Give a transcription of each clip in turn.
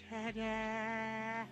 Ta-da!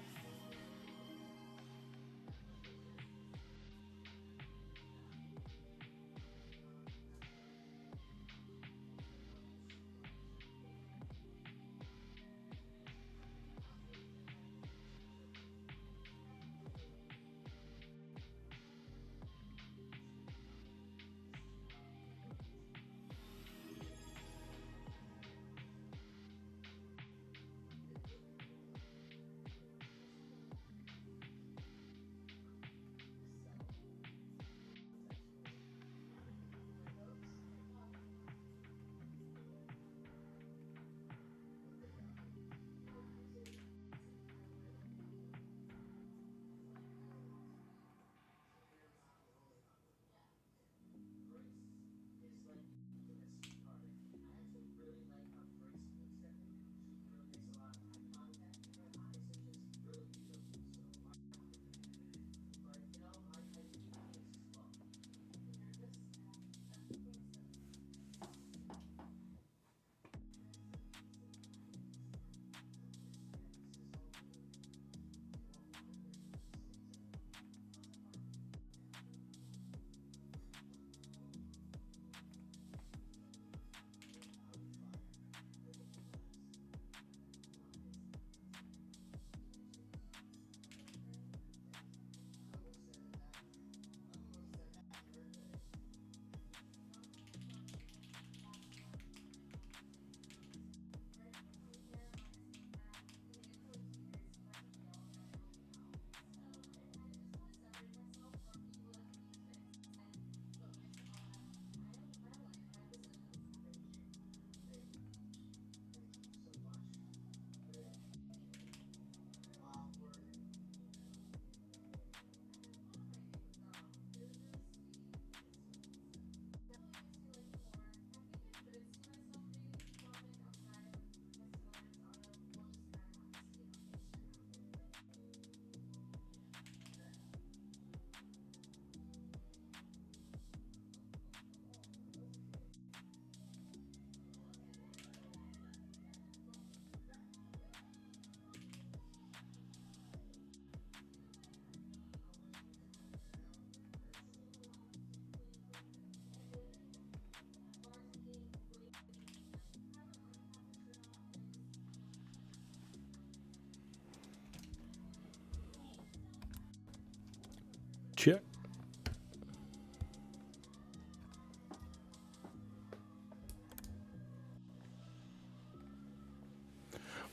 Check.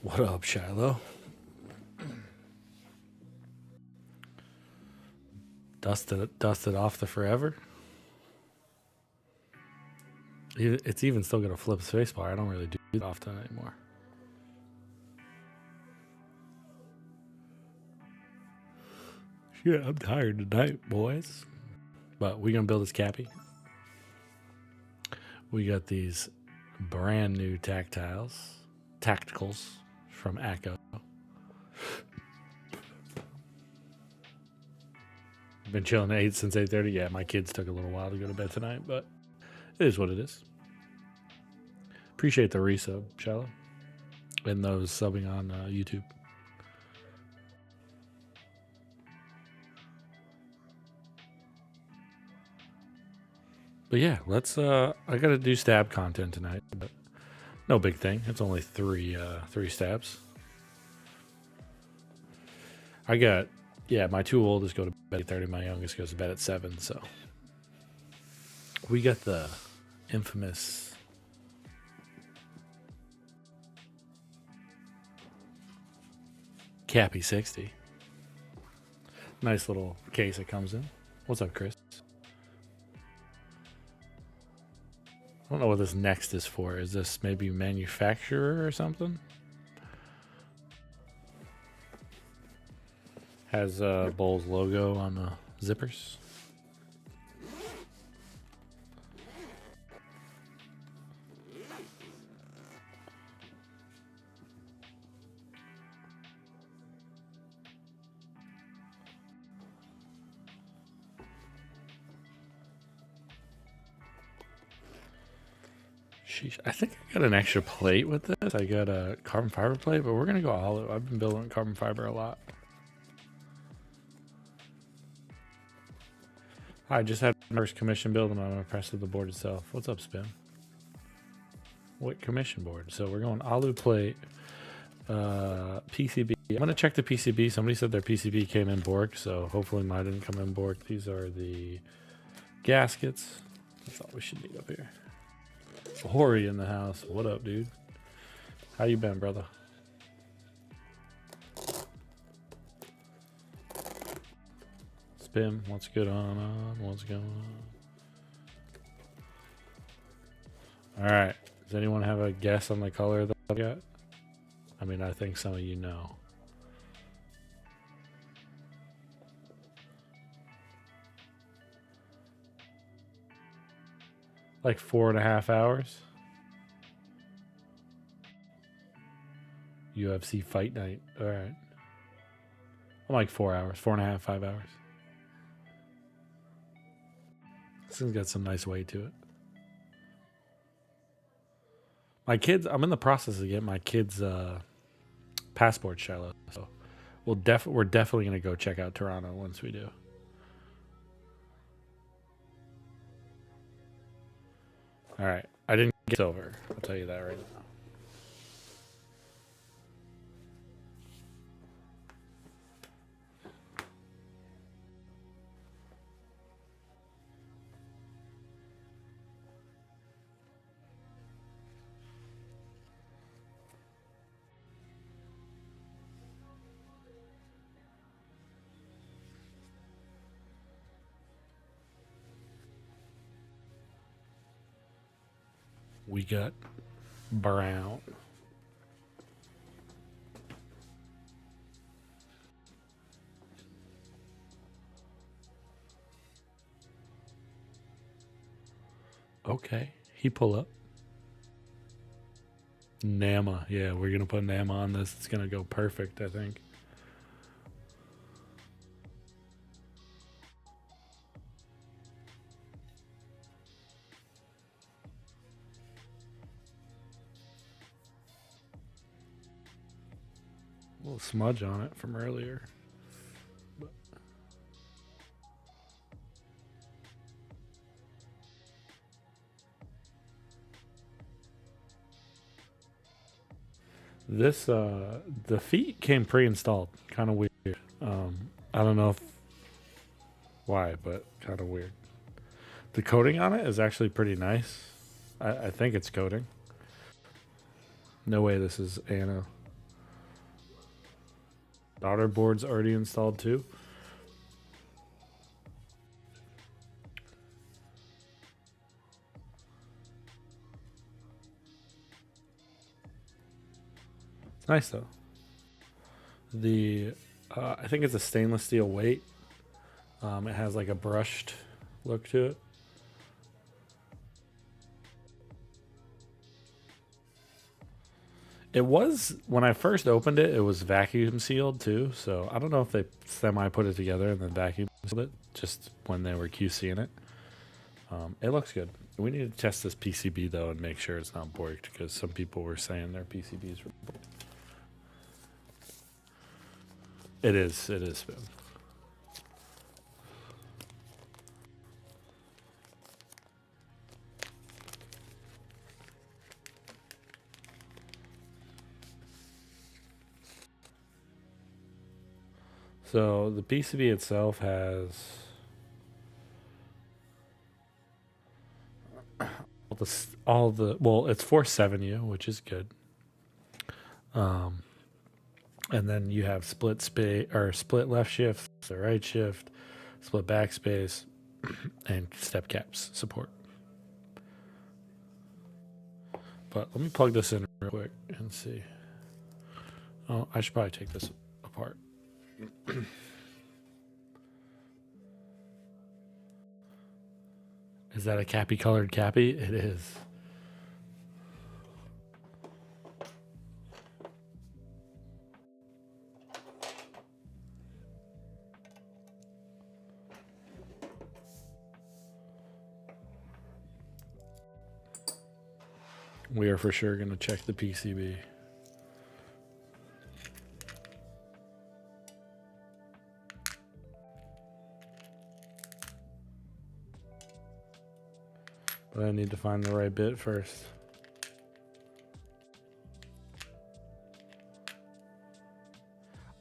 What up, Shiloh? Dusted off the forever. It's even still gonna flip spacebar. I don't really do it often anymore. Shit, I'm tired tonight, boys. But we're gonna build this Capy. We got these brand new tactiles, tacticals from Acco. Been chilling at 8 since 8:30. Yeah, my kids took a little while to go to bed tonight, but it is what it is. Appreciate the resub, Shallow, and those subbing on YouTube. But yeah, let's. I gotta do stab content tonight, but no big thing. It's only three stabs. I got, yeah, my two oldest go to bed at 8:30. My youngest goes to bed at 7. So we got the infamous Capy60. Nice little case it comes in. What's up, Chris? I don't know what this next is for. Is this maybe manufacturer or something? Has Bull's logo on the zippers. Sheesh. I think I got an extra plate with this. I got a carbon fiber plate, but we're gonna go olive. I've been building carbon fiber a lot. I just had my first commission build and I'm gonna press to the board itself. What's up, Spin? What commission board? So we're going alu plate, PCB. I'm gonna check the PCB. Somebody said their PCB came in Borg, so hopefully mine didn't come in Borg. These are the gaskets. That's all we should need up here. Hori in the house. What up, dude? How you been, brother? Spin. What's good on? What's going on? All right. Does anyone have a guess on the color that I got? I mean, I think some of you know. Like 4.5 hours. UFC fight night. All right. I'm like 4 hours, 4.5, 5 hours. This thing's got some nice weight to it. My kids, I'm in the process of getting my kids' passport, Shiloh. So we're definitely gonna go check out Toronto once we do. All right, I didn't get silver. I'll tell you that right now. We got brown. Okay, he pull up. Nama, yeah, we're gonna put Nama on this. It's gonna go perfect, I think. A little smudge on it from earlier. But this, the feet came pre-installed. Kind of weird. I don't know why, but kind of weird. The coating on it is actually pretty nice. I think it's coating. No way this is Anna. Daughter board's already installed too. It's nice though. The I think it's a stainless steel weight. It has like a brushed look to it. It was, when I first opened it, it was vacuum sealed too. So I don't know if they semi put it together and then vacuum sealed it just when they were QCing it. It looks good. We need to test this PCB though and make sure it's not borked because some people were saying their PCBs were borked. It is Spin. So the PCB itself has well, it's 470, which is good. And then you have split space or split left shift, the right shift, split backspace, and step caps support. But let me plug this in real quick and see. Oh, I should probably take this apart. Is that a Capy colored Capy? It is. We are for sure going to check the PCB. But I need to find the right bit first.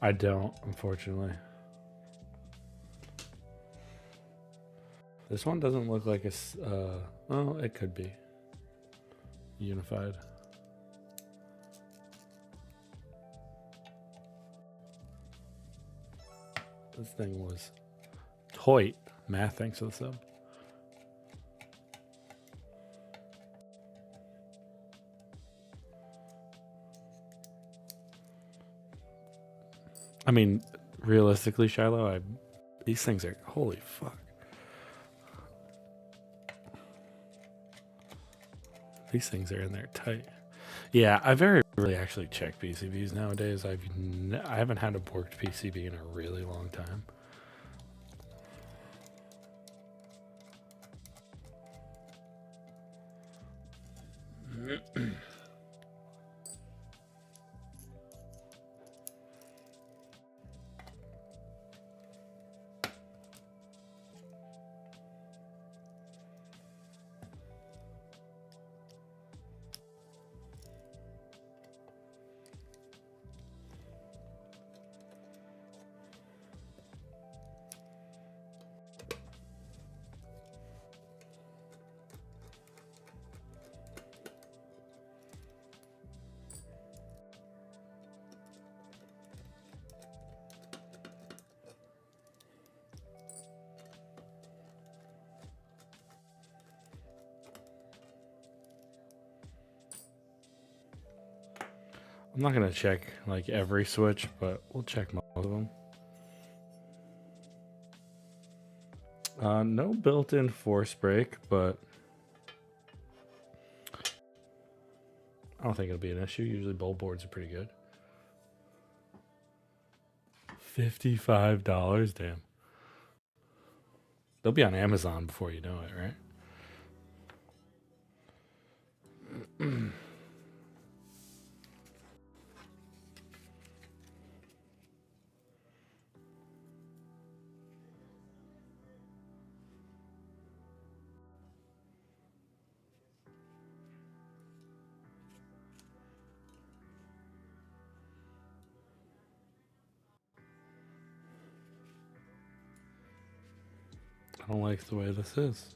I don't, unfortunately. This one doesn't look like it's, well, it could be unified. This thing was toit. Math, thanks for the sub. I mean, realistically, Shiloh, these things are, holy fuck. These things are in there tight. Yeah, I very rarely actually check PCBs nowadays. I haven't had a borked PCB in a really long time. I'm not going to check like every switch, but we'll check most of them. No built-in force brake, but I don't think it'll be an issue. Usually bowl boards are pretty good. $55, damn. They'll be on Amazon before you know it, right? I don't like the way this is.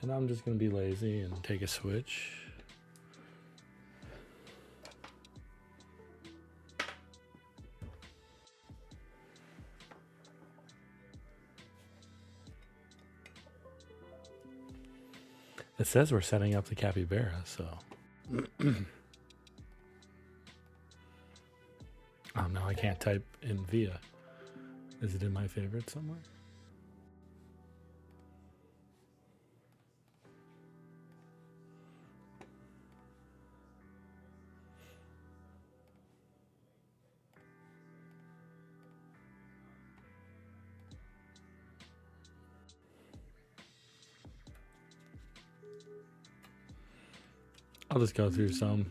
And I'm just going to be lazy and take a switch. It says we're setting up the capybara, so. Oh, no, I can't type in via. Is it in my favorites somewhere? I'll just go through some.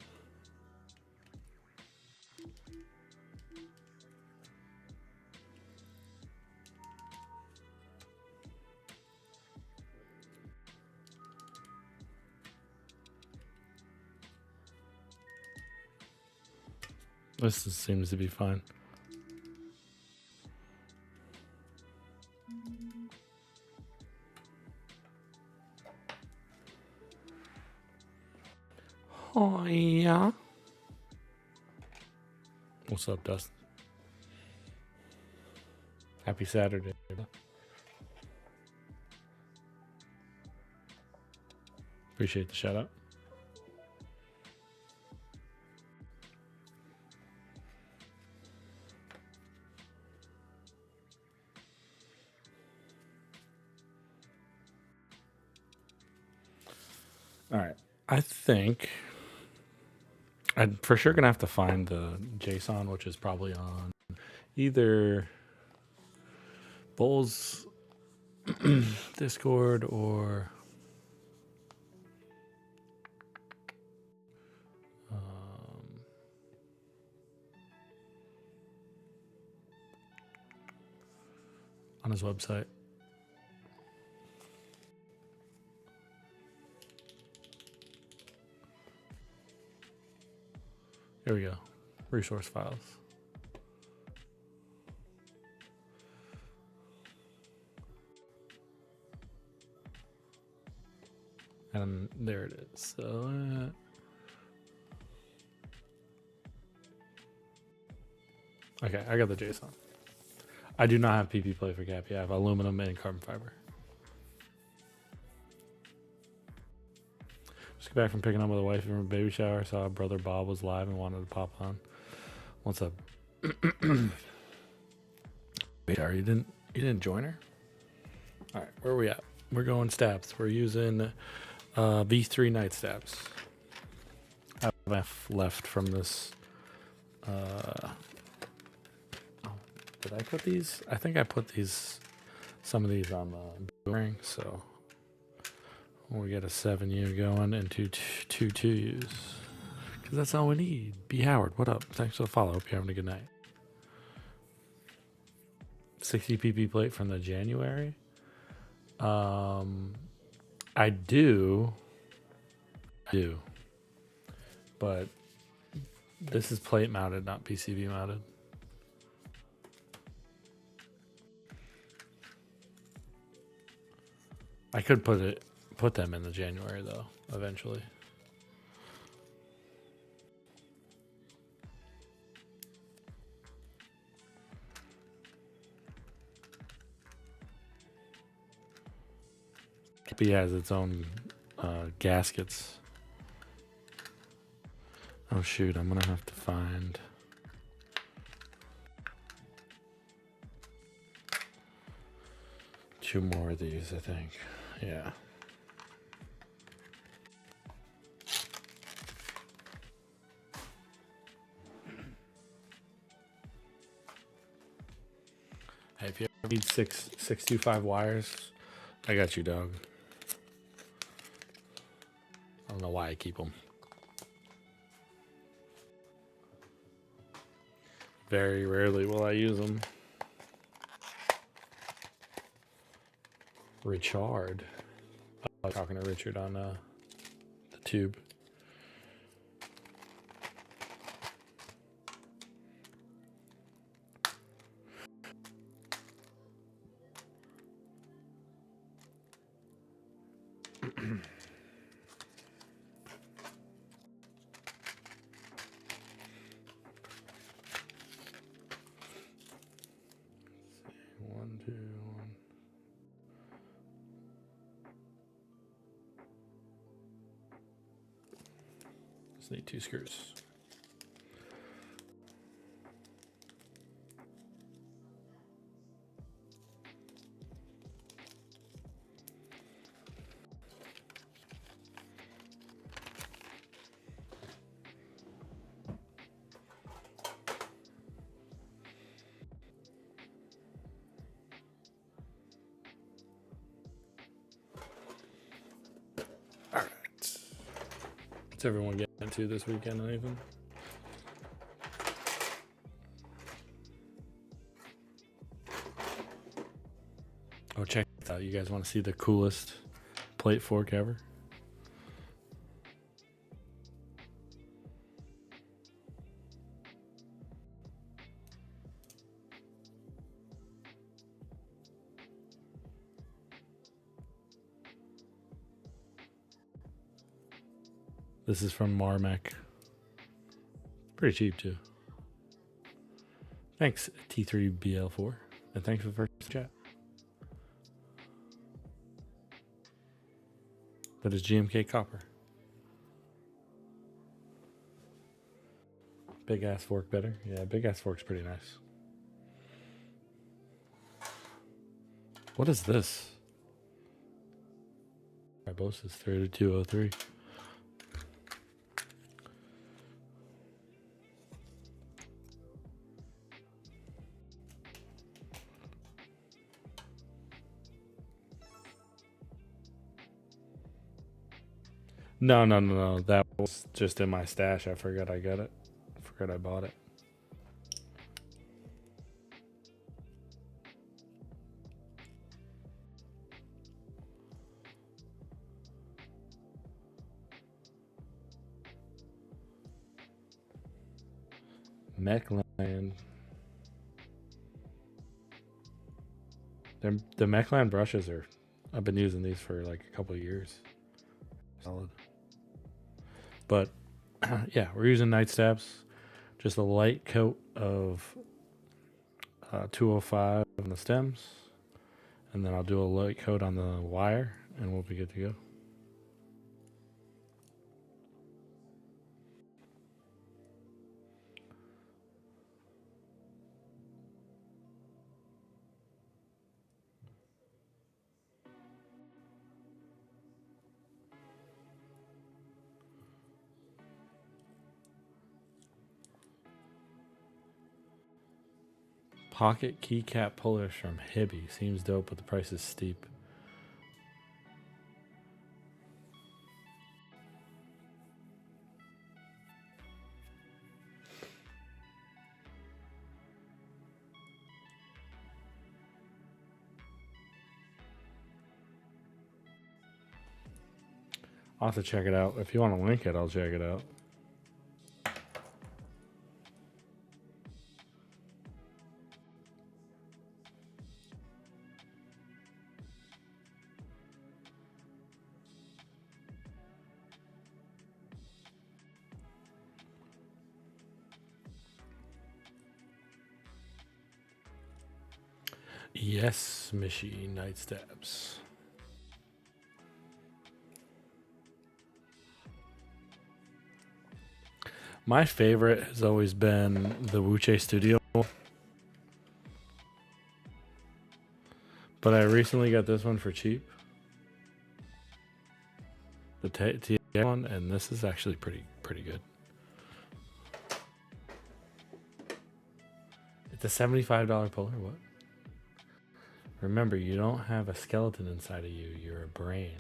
Seems to be fine. Oh, yeah. What's up, Dustin? Happy Saturday. Appreciate the shout out. All right. I think I'm for sure gonna have to find the JSON, which is probably on either Bull's Discord or on his website. Here we go. Resource files. And there it is. So, okay, I got the JSON. I do not have PP plate for Capy. I have aluminum and carbon fiber. Just got back from picking up with a wife from a baby shower. Saw brother Bob was live and wanted to pop on. What's up? Shower, you didn't join her? All right, where are we at? We're going stabs. We're using V3 night stabs. I have left from this. Did I put these? I think I put some of these on boomerang. So we get a 7U going and two 2Us. Because that's all we need. B. Howard, what up? Thanks for the follow. Hope you're having a good night. 60 PP plate from the January. I do. But this is plate mounted, not PCB mounted. I could put them in the January though, eventually. Capy has its own gaskets. Oh shoot, I'm gonna have to find two more of these, I think. Yeah. Hey, if you ever need 625 wires, I got you, dog. I don't know why I keep them. Very rarely will I use them. Richard. I was talking to Richard on the tube. Need 2 screws. All right. What's everyone getting into this weekend, Nathan? Oh, check this out. You guys want to see the coolest plate fork ever? This is from Marmec. Pretty cheap too. Thanks, T3BL4. And thanks for the first chat. That is GMK copper. Big ass fork better? Yeah, big ass fork's pretty nice. What is this? Ribosis 3203. No, no, no, no. That was just in my stash. I forgot I got it. I forgot I bought it. Mechland. The Mechland brushes are. I've been using these for like a couple of years. Solid. But yeah, we're using night stabs. Just a light coat of 205 on the stems, and then I'll do a light coat on the wire, and we'll be good to go. Pocket keycap pullers from Hibby. Seems dope, but the price is steep. I'll have to check it out. If you want to link it, I'll check it out. Yes, Mishy night stabs. My favorite has always been the Wuche Studio, but I recently got this one for cheap. The T one, and this is actually pretty good. It's a $75 puller. What? Remember, you don't have a skeleton inside of you. You're a brain,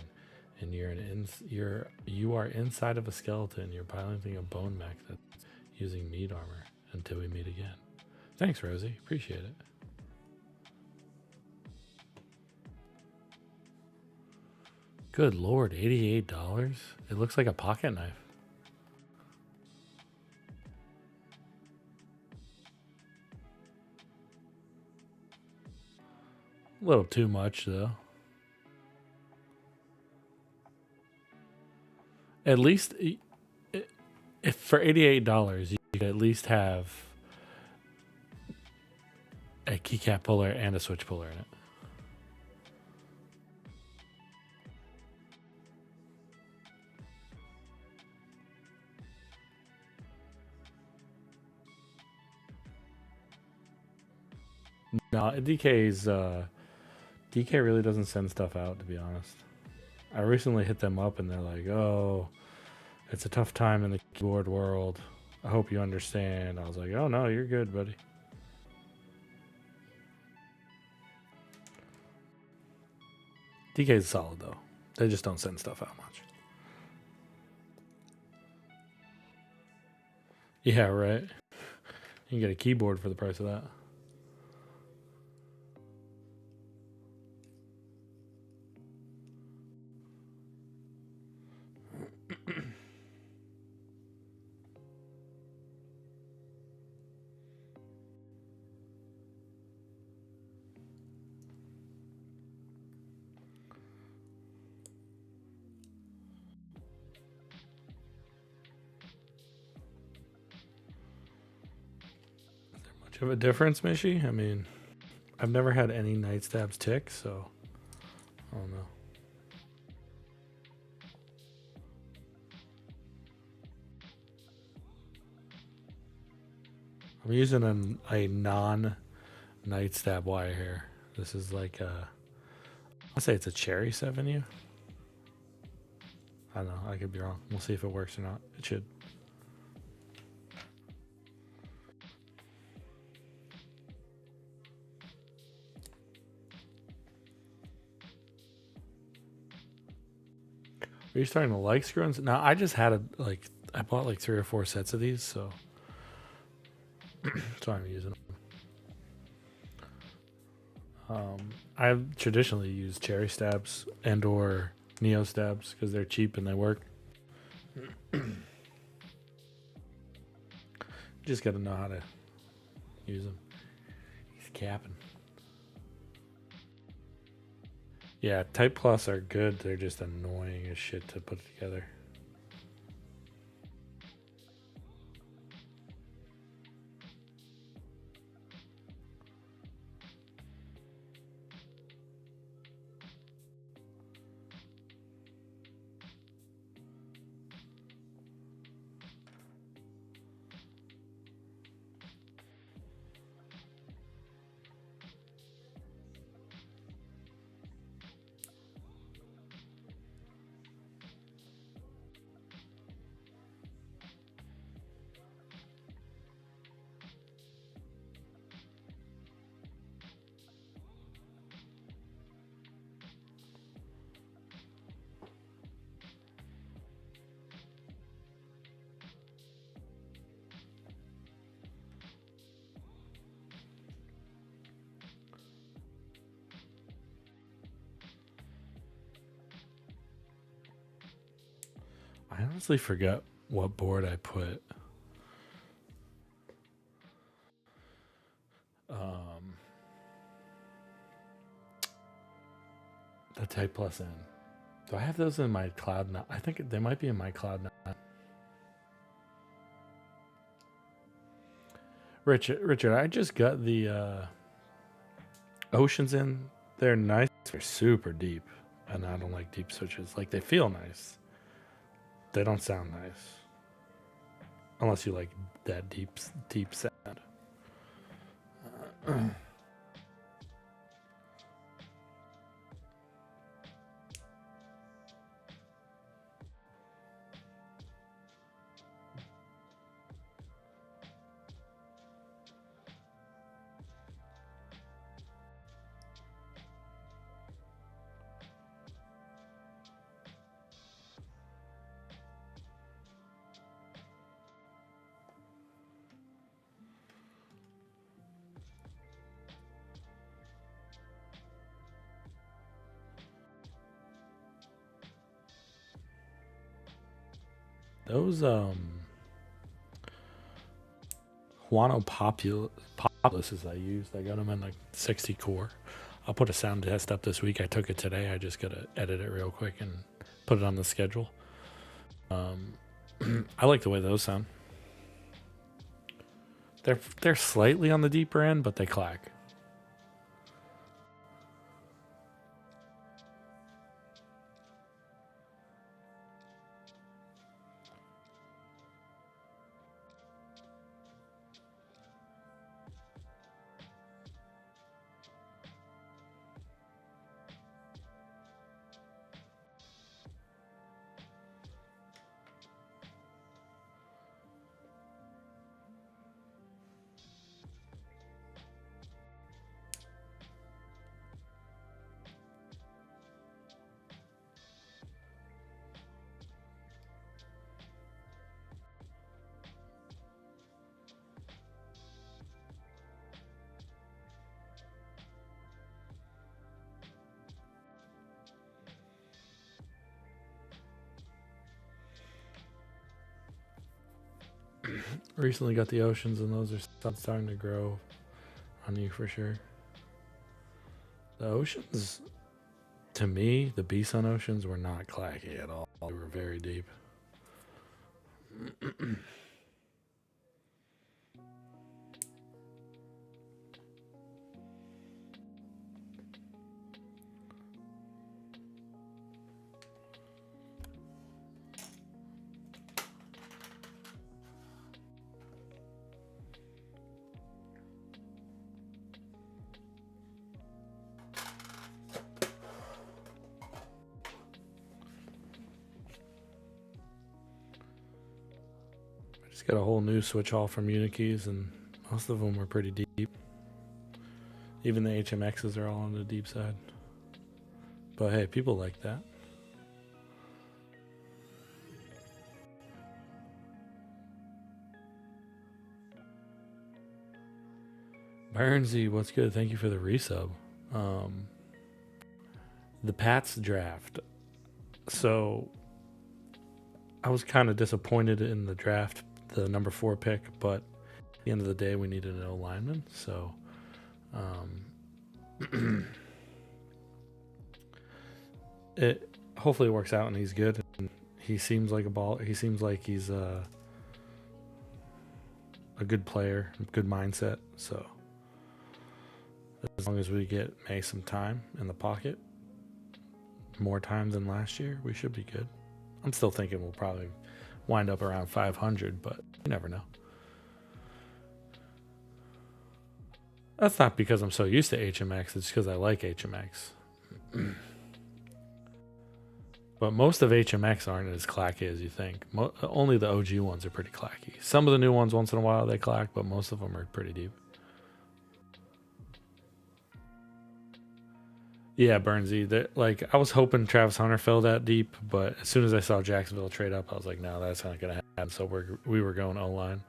and you are inside of a skeleton. You're piloting a bone mech that's using meat armor. Until we meet again. Thanks, Rosie. Appreciate it. Good Lord, $88? It looks like a pocket knife. A little too much, though. At least, if for $88, you could at least have a keycap puller and a switch puller in it. No, DK really doesn't send stuff out, to be honest. I recently hit them up and they're like, "Oh, it's a tough time in the keyboard world. I hope you understand." I was like, "Oh no, you're good, buddy." DK is solid though. They just don't send stuff out much. Yeah, right. You can get a keyboard for the price of that. Of a difference, Mishy? I mean, I've never had any night stabs tick, so I don't know. I'm using a non night stab wire here. This is like I'll say it's a Cherry 7U. I don't know. I could be wrong. We'll see if it works or not. It should. Are you starting to like screw-ins? No, I just had I bought like 3 or 4 sets of these, so I'm using them. I've traditionally used cherry stabs and or neo stabs because they're cheap and they work. Just got to know how to use them. He's capping. Yeah, Type Plus are good. They're just annoying as shit to put together. I honestly forgot what board I put. The Type Plus in. Do I have those in my Cloud 9? I think they might be in my Cloud 9. Richard, I just got the Oceans in. They're nice. They're super deep. And I don't like deep switches. Like, they feel nice. They don't sound nice. Unless you like that deep sound. Those Huano Populuses I used, I got them in like 60 core. I'll put a sound test up this week. I took it today. I just gotta edit it real quick and put it on the schedule. I like the way those sound. They're slightly on the deeper end, but they clack. Recently got the Oceans, and those are starting to grow on you for sure. The Oceans, to me, the B-Sun Oceans were not clacky at all. They were very deep. Just got a whole new switch haul from Unikeys, and most of them were pretty deep. Even the HMXs are all on the deep side. But hey, people like that. Burnsy, what's good? Thank you for the resub. The Pats draft. So I was kind of disappointed in the draft, the number 4 pick, but at the end of the day, we needed an O-lineman. So it hopefully works out and he's good. And he seems like a ball. He seems like he's a good player, good mindset. So as long as we get May some time in the pocket, more time than last year, we should be good. I'm still thinking we'll probably wind up around 500, but you never know. That's not because I'm so used to HMX. It's because I like HMX. But most of HMX aren't as clacky as you think. Only the OG ones are pretty clacky. Some of the new ones, once in a while, they clack, but most of them are pretty deep. Yeah, Burnsy. Like, I was hoping Travis Hunter fell that deep, but as soon as I saw Jacksonville trade up, I was like, no, that's not going to happen. So we were going O-line.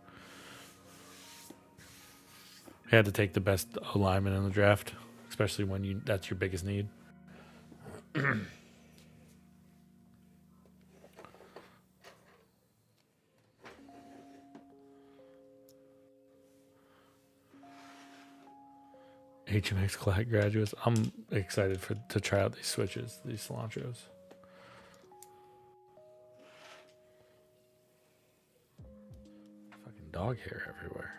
Had to take the best O-lineman in the draft, especially when that's your biggest need. HMX clack graduates. I'm excited to try out these switches, these cilantros. Fucking dog hair everywhere.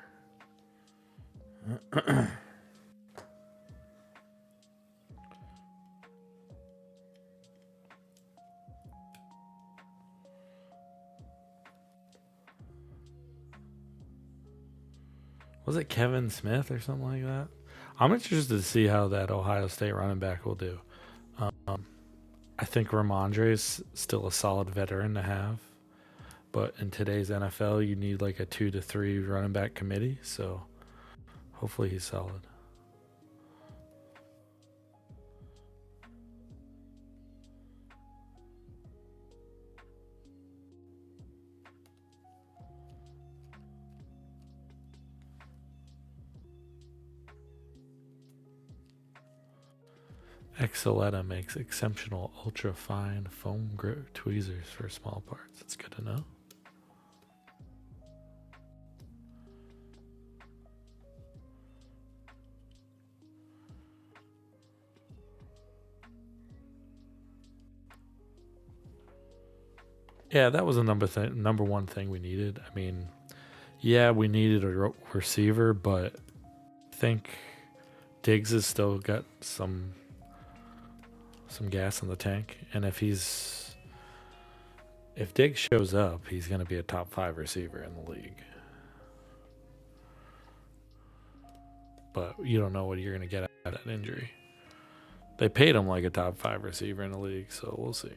Was it Kevin Smith or something like that? I'm interested to see how that Ohio State running back will do. I think Ramondre is still a solid veteran to have, but in today's NFL, you need like a 2 to 3 running back committee. So hopefully he's solid. Exoletta makes exceptional ultra fine foam grip tweezers for small parts. It's good to know. Yeah, that was a number one thing we needed. I mean, yeah, we needed a receiver, but I think Diggs has still got some gas in the tank, and if Diggs shows up, he's going to be a top 5 receiver in the league. But you don't know what you're going to get out of that injury. They paid him like a top 5 receiver in the league, so we'll see.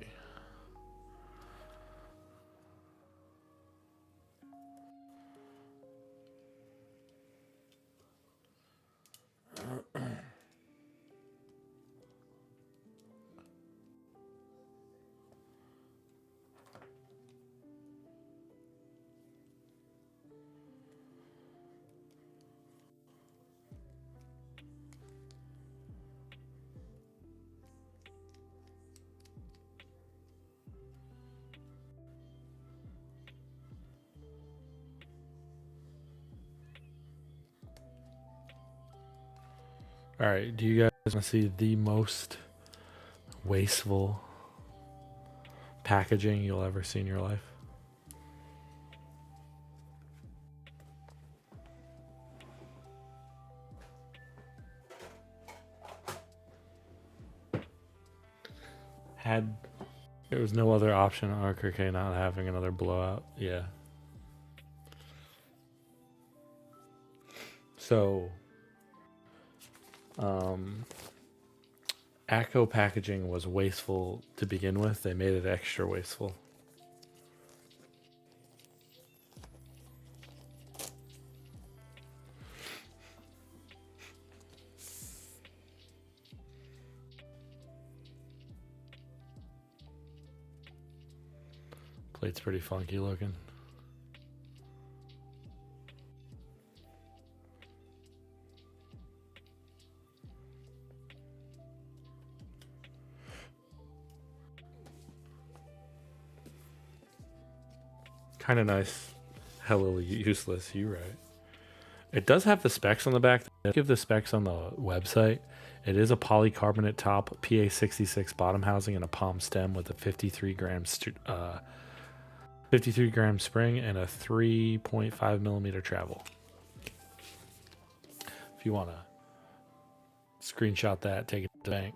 All right, do you guys want to see the most wasteful packaging you'll ever see in your life? There was no other option on RKK not having another blowout. Yeah. So, ACO packaging was wasteful to begin with. They made it extra wasteful. Plate's pretty funky looking. Kind of nice. Hella useless. You right. It does have the specs on the back. They give the specs on the website. It is a polycarbonate top, PA66 bottom housing, and a palm stem with a 53 gram 53 gram spring and a 3.5 millimeter travel. If you want to screenshot that, take it to the bank.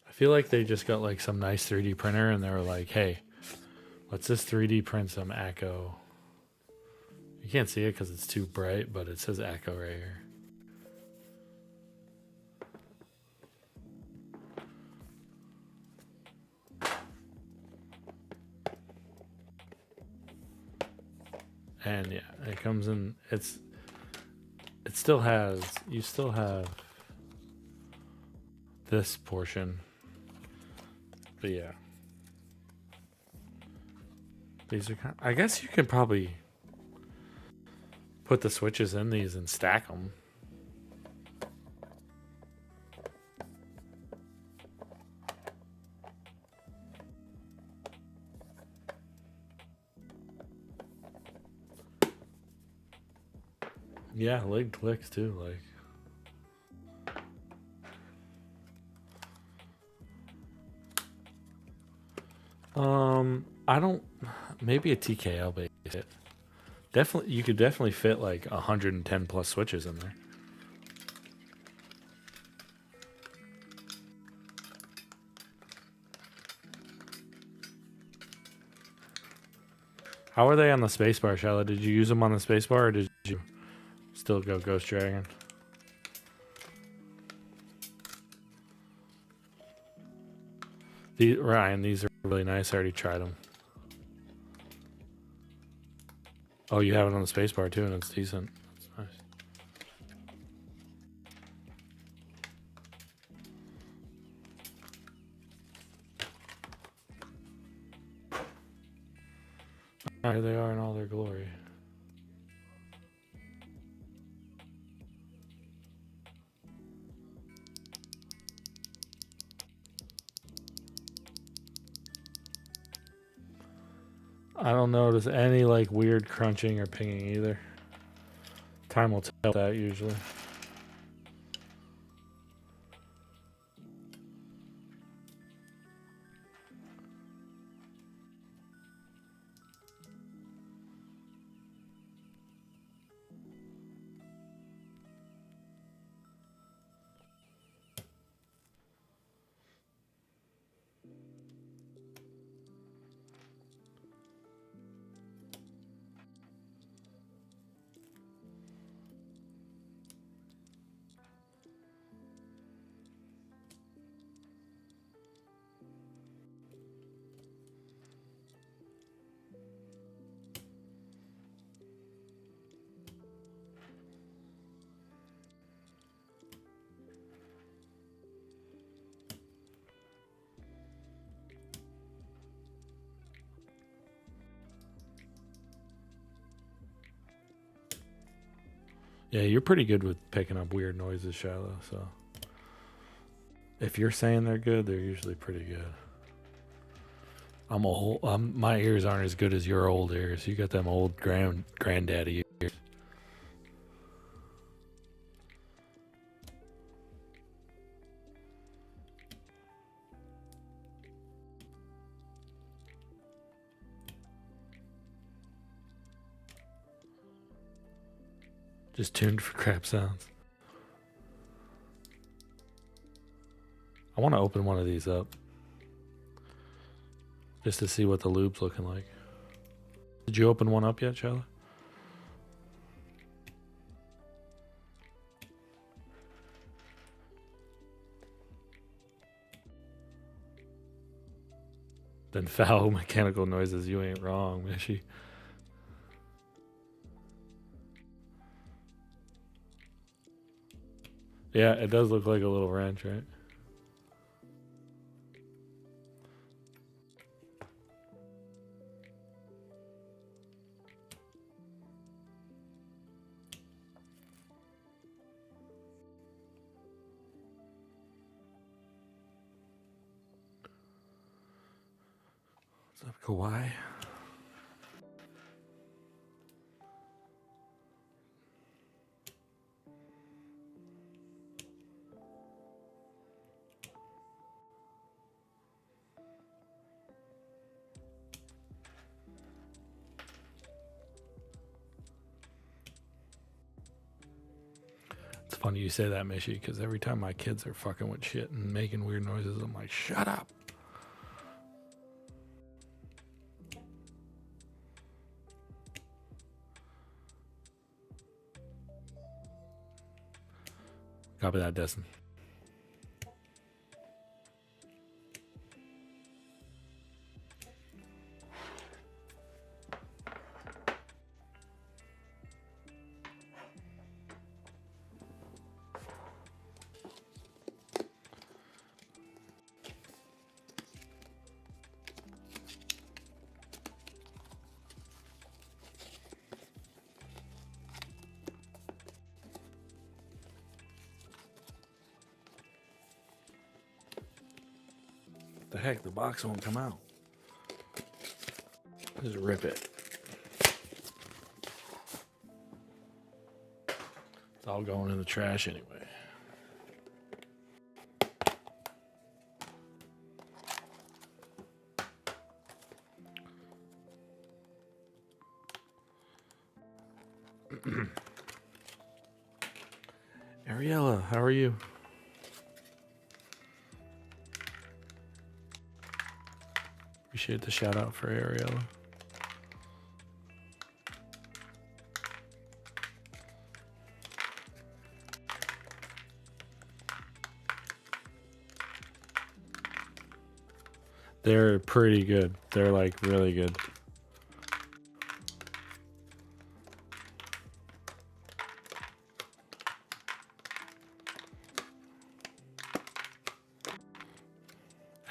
I feel like they just got like some nice 3D printer and they were like, hey, let's just 3D print some Echo. You can't see it because it's too bright, but it says Echo right here. And yeah, it comes in, it still has, you still have this portion. But yeah. These are kind of, I guess you could probably put the switches in these and stack them. Yeah, leg clicks too, like. I don't, maybe a TKL base it. Definitely, you could definitely fit like 110 plus switches in there. How are they on the spacebar, Shala? Did you use them on the spacebar or did you still go Ghost Dragon? Ryan, these are really nice. I already tried them. Oh, you have it on the spacebar too, and it's decent. That's nice. Here they are in all their glory. I don't notice any like weird crunching or pinging either. Time will tell that usually. Yeah, you're pretty good with picking up weird noises, Shallow, so if you're saying they're good, they're usually pretty good. I'm old. My ears aren't as good as your old ears. You got them old granddaddy ears. Just tuned for crap sounds. I want to open one of these up just to see what the lube's looking like. Did you open one up yet, Charlie? Then foul mechanical noises, you ain't wrong, Mishy. Yeah, it does look like a little wrench, right? What's up, Kawhi? It's funny you say that, Mishy, because every time my kids are fucking with shit and making weird noises, I'm like, shut up. Copy that, Destin. The heck, the box won't come out. Just rip it. It's all going in the trash anyway. Ariella, how are you? Appreciate the shout out for Ariella. They're pretty good. They're like really good.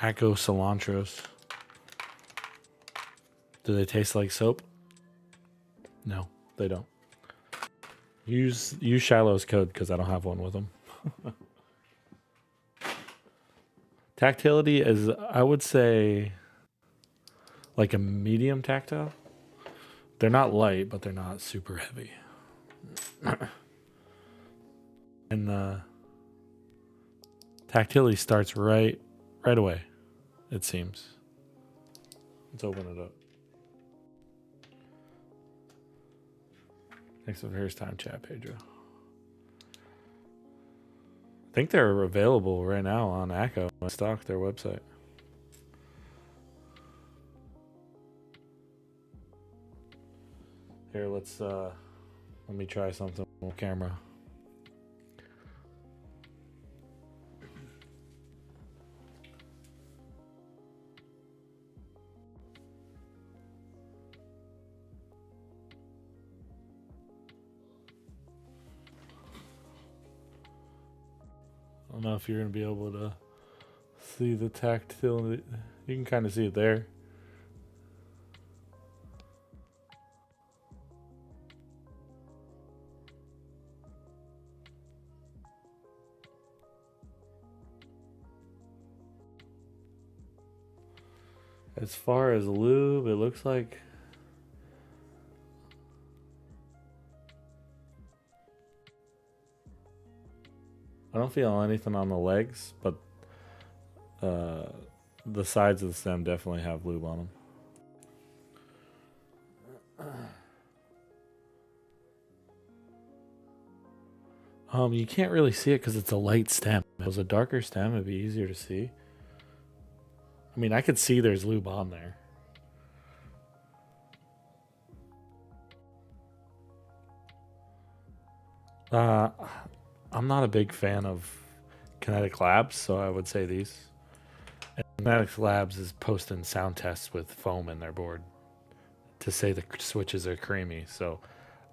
Acco cilantros. Do they taste like soap? No, they don't. Use Shiloh's code because I don't have one with them. Tactility is, I would say, like a medium tactile. They're not light, but they're not super heavy. And the tactility starts right away, it seems. Let's open it up. Thanks for the first time chat, Pedro. I think they're available right now on Acco. I stock their website. Here, let me try something on camera. I don't know if you're going to be able to see the tactile. You can kind of see it there. As far as lube, it looks like I don't feel anything on the legs, but the sides of the stem definitely have lube on them. You can't really see it because it's a light stem. If it was a darker stem, it'd be easier to see. I mean, I could see there's lube on there. I'm not a big fan of Kinetic Labs, so I would say these. And Kinetic Labs is posting sound tests with foam in their board to say the switches are creamy, so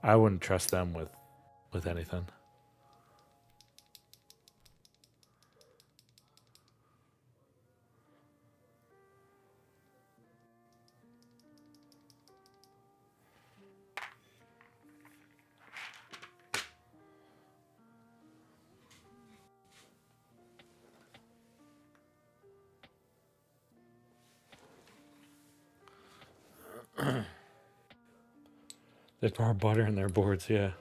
I wouldn't trust them with anything. They pour butter in their boards, yeah.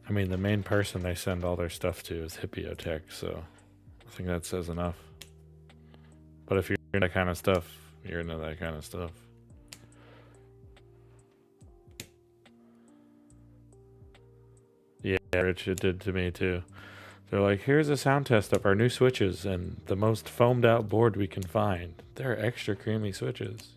I mean, the main person they send all their stuff to is Hippiotech, so I think that says enough. But if you're into that kind of stuff, you're into that kind of stuff. Yeah, Rich, it did to me too. They're like, here's a sound test of our new switches and the most foamed out board we can find. They're extra creamy switches.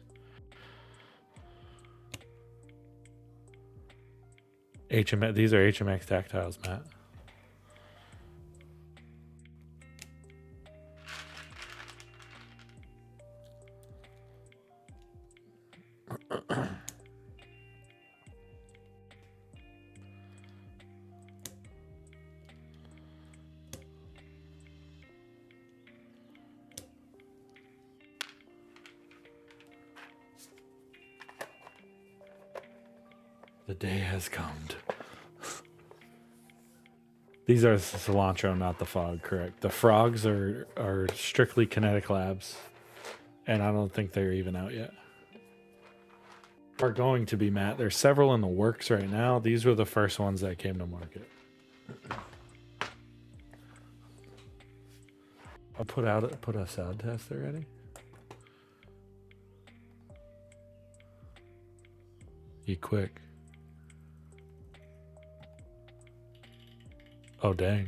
HMX, these are HMX Tactiles, Matt. The day has come. These are cilantro, not the fog, correct? The frogs are strictly Kinetic Labs, and I don't think they're even out yet. Are going to be, Matt. There's several in the works right now. These were the first ones that came to market. I put a sound test already. You quick. Oh dang.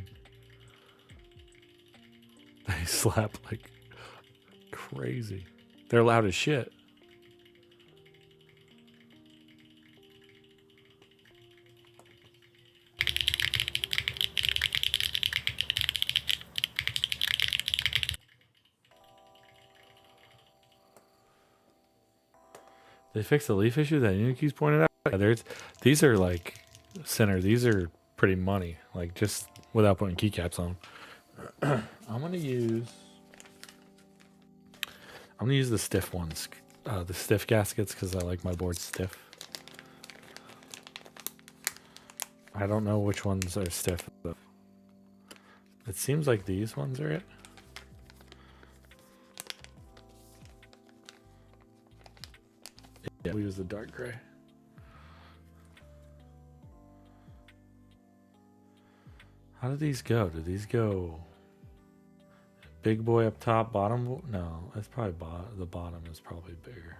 They slap like crazy. They're loud as shit. They fixed the leaf issue that Uniki's pointed out. Yeah, these are like center. These are pretty money. Like just without putting keycaps on. I'm gonna use the stiff ones, the stiff gaskets, because I like my board stiff. I don't know which ones are stiff. It seems like these ones are it. Yeah, we use the dark gray. How do these go? Do these go big boy up top, bottom? No, that's probably the bottom is probably bigger.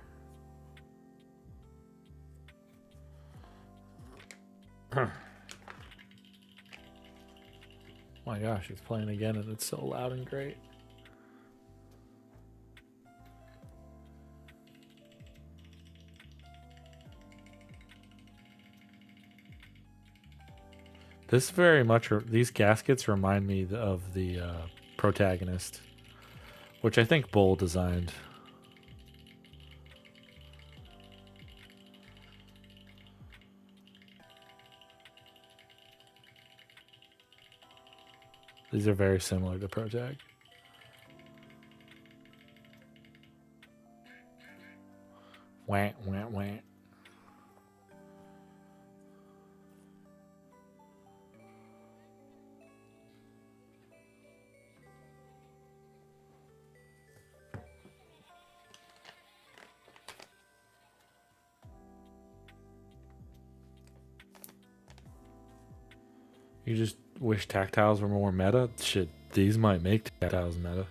My gosh, it's playing again and it's so loud and great. This very much, these gaskets remind me of the Protagonist, which I think Bull designed. These are very similar to Protag. Wah, wah, wah. You just wish tactiles were more meta? Shit, these might make tactiles meta.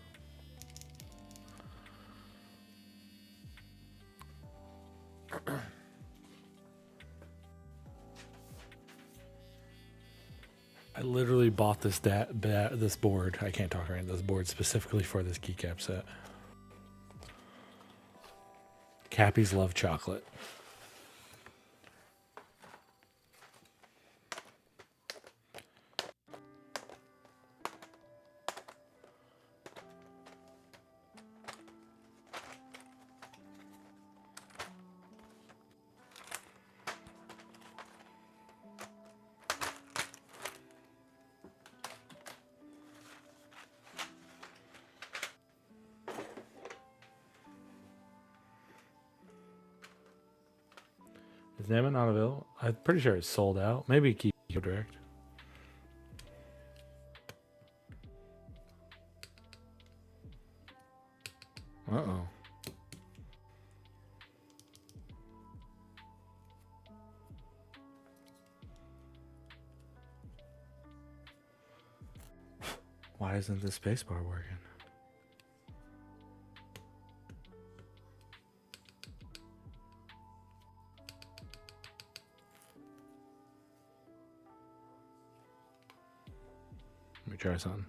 I literally bought this board. I can't talk right now. This board specifically for this keycap set. Cappies love chocolate. Is Nama not available? I'm pretty sure it's sold out. Maybe keep direct. Uh-oh. Why isn't the spacebar working? Let me try something.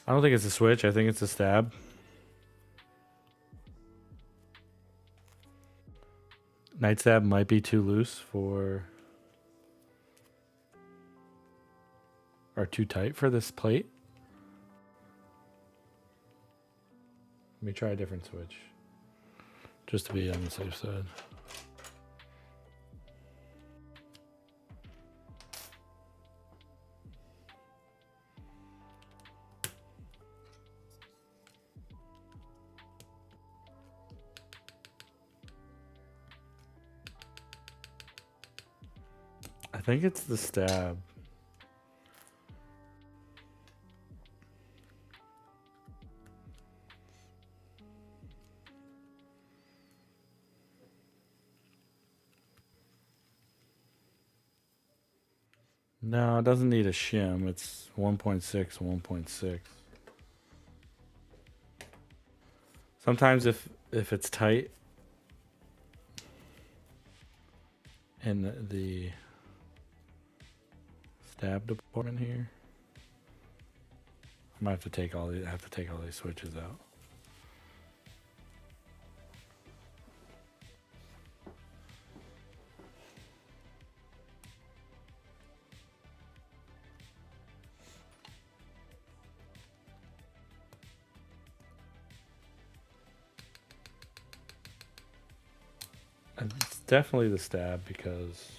I don't think it's a switch. I think it's a stab. Night stab might be too loose for... or too tight for this plate. Let me try a different switch. Just to be on the safe side. I think it's the stab. No, it doesn't need a shim. It's 1.6, 1.6. Sometimes if it's tight in the stab department here, I might have to take all these. I have to take all these switches out. And it's definitely the stab because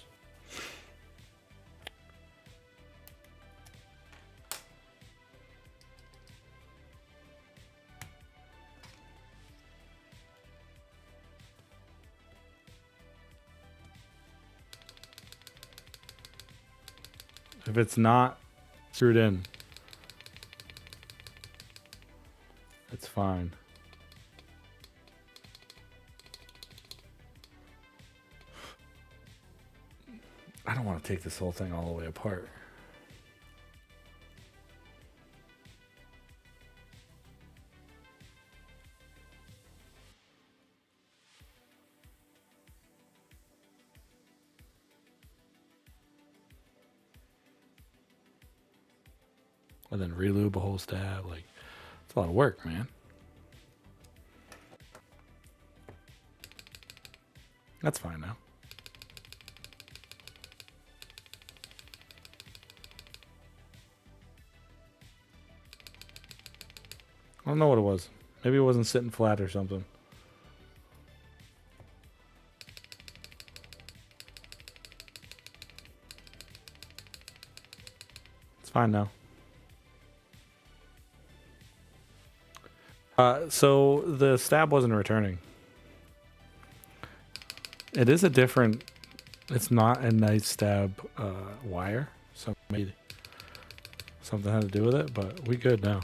if it's not screwed in, it's fine. I don't want to take this whole thing all the way apart. And then relube a whole stab. Like, it's a lot of work, man. That's fine now. I don't know what it was. Maybe it wasn't sitting flat or something. It's fine now. So the stab wasn't returning. It is a different... It's not a nice stab wire. So maybe something had to do with it, but we good now.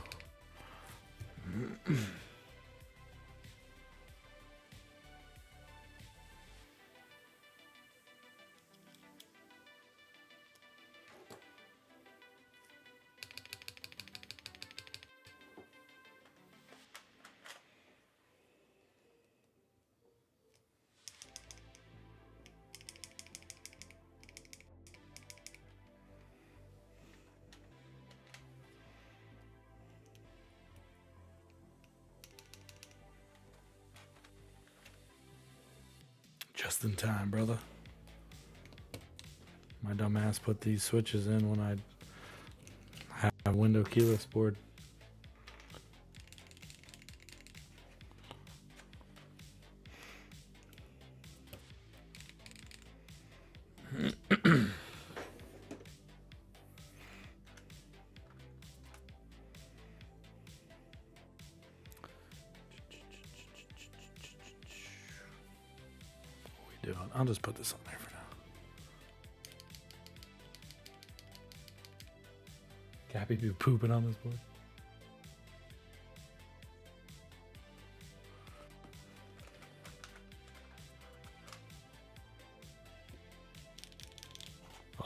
Just in time, brother. My dumb ass put these switches in when I had a window keyless board. doing. I'll just put this on there for now. Capy be pooping on this board.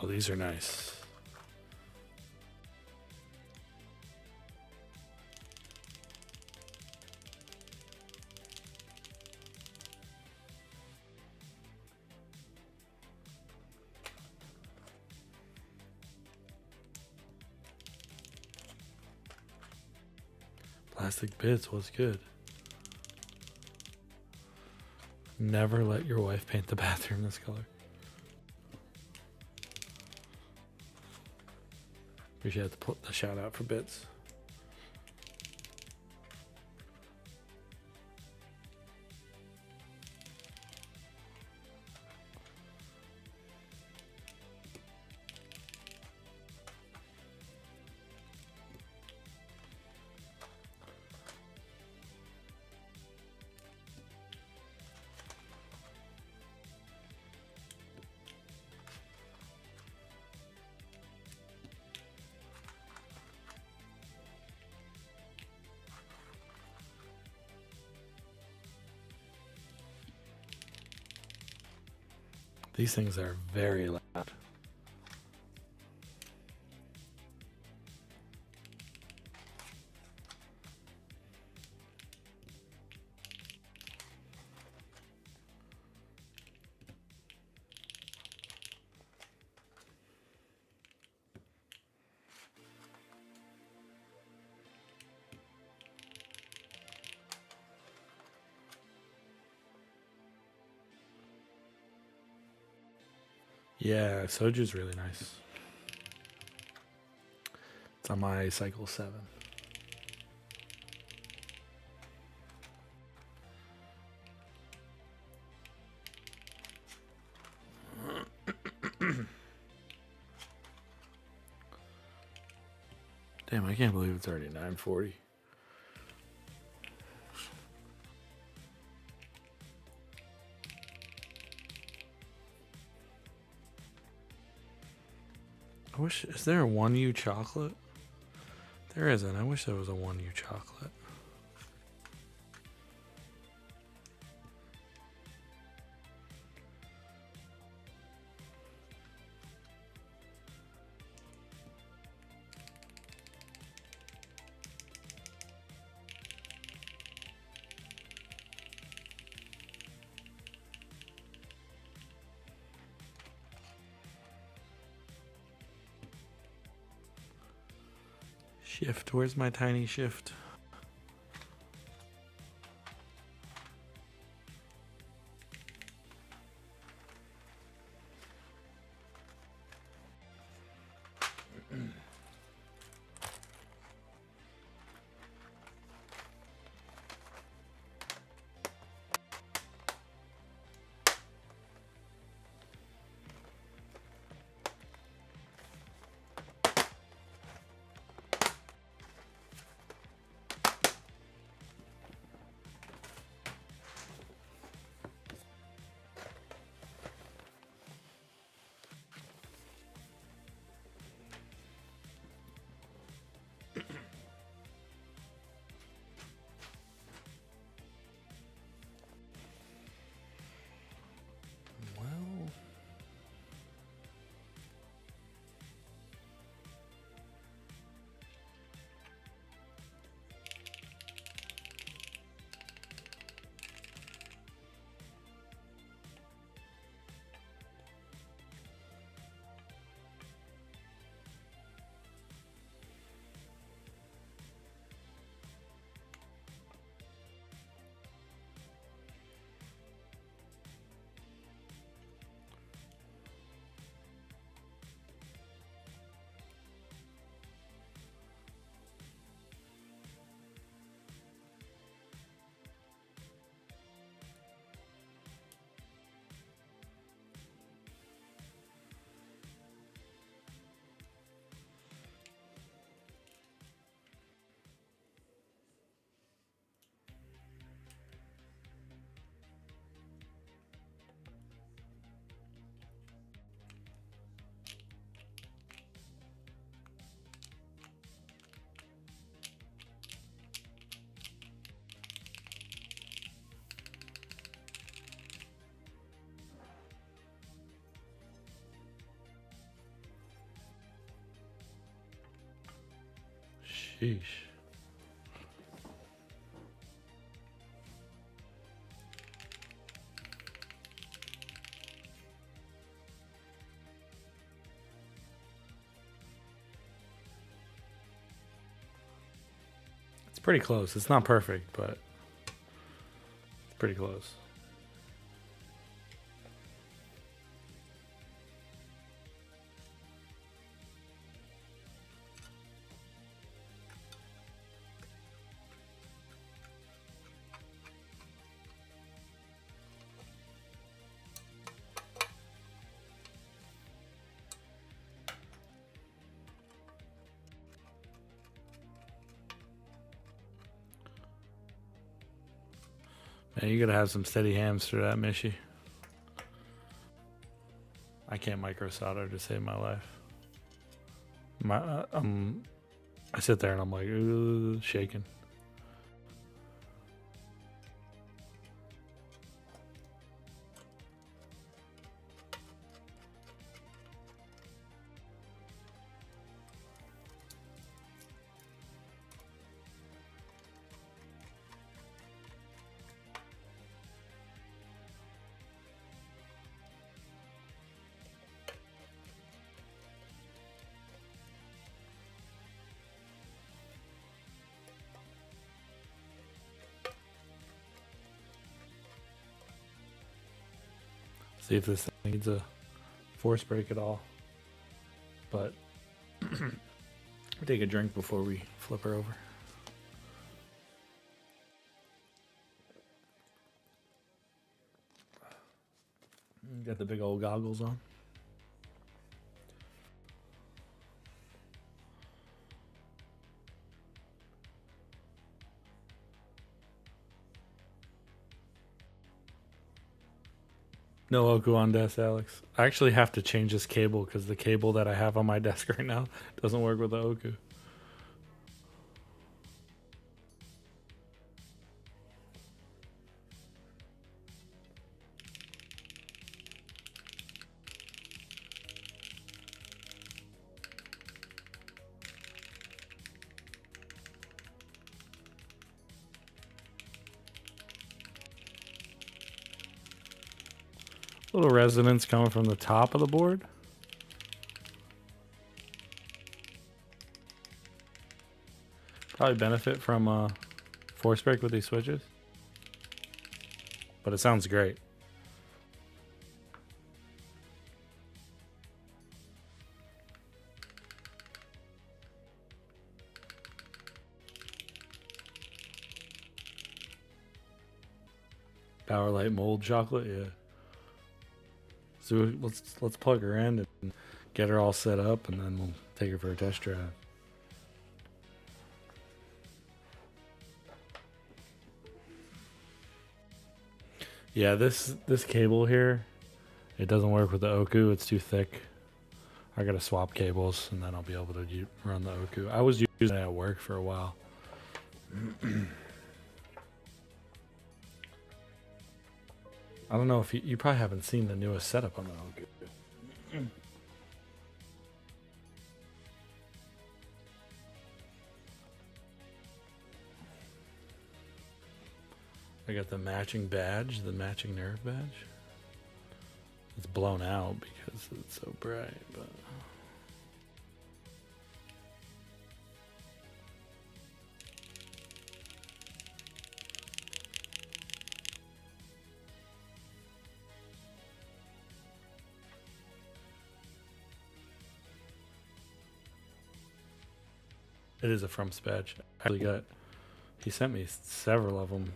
Oh, these are nice. Plastic bits was good. Never let your wife paint the bathroom this color. Appreciate the shout out for bits. These things are very loud. Yeah, soju's really nice. It's on my cycle 7. Damn, I can't believe it's already 9:40. I wish, is there a 1U chocolate? There isn't. I wish there was a 1U chocolate. Shift, where's my tiny shift? Sheesh. It's pretty close. It's not perfect, but it's pretty close. Man, you gotta have some steady hands for that, Mishy. I can't micro solder to save my life. I sit there and I'm like, ooh, shaking. See if this thing needs a force break at all. But take a drink before we flip her over. Got the big old goggles on. No Oku on desk, Alex. I actually have to change this cable because the cable that I have on my desk right now doesn't work with the Oku. Little resonance coming from the top of the board. Probably benefit from force break with these switches. But it sounds great. Power Light mold chocolate, yeah. So let's plug her in and get her all set up, and then we'll take her for a test drive. Yeah, this cable here, it doesn't work with the Oku. It's too thick. I gotta swap cables, and then I'll be able to run the Oku. I was using it at work for a while. I don't know if you probably haven't seen the newest setup on the Oku. I got the matching badge, the matching nerve badge. It's blown out because it's so bright, but it is a Frumps badge. He sent me several of them.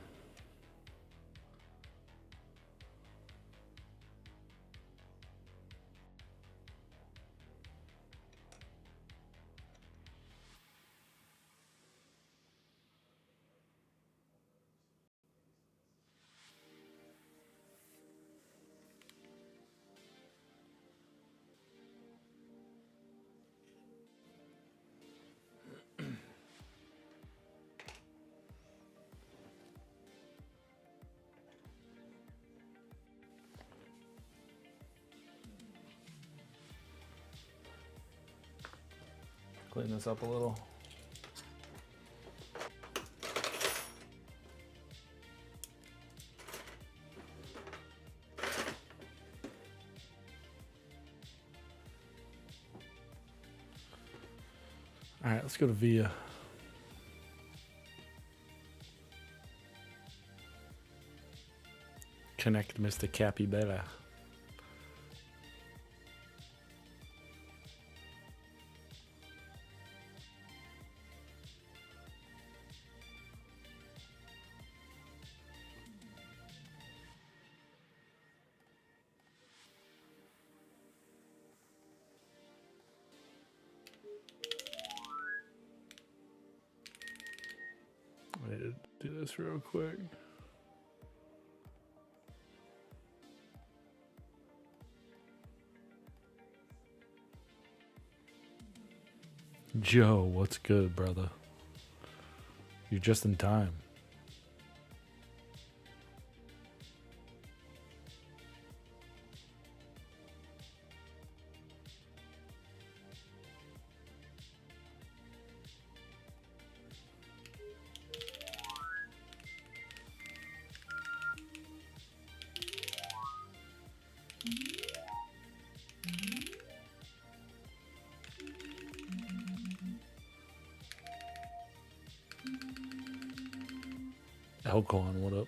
Clean this up a little. All right, let's go to Via. Connect Mr. Capybara. I need to do this real quick. Joe, what's good, brother? You're just in time. Elcon, what up?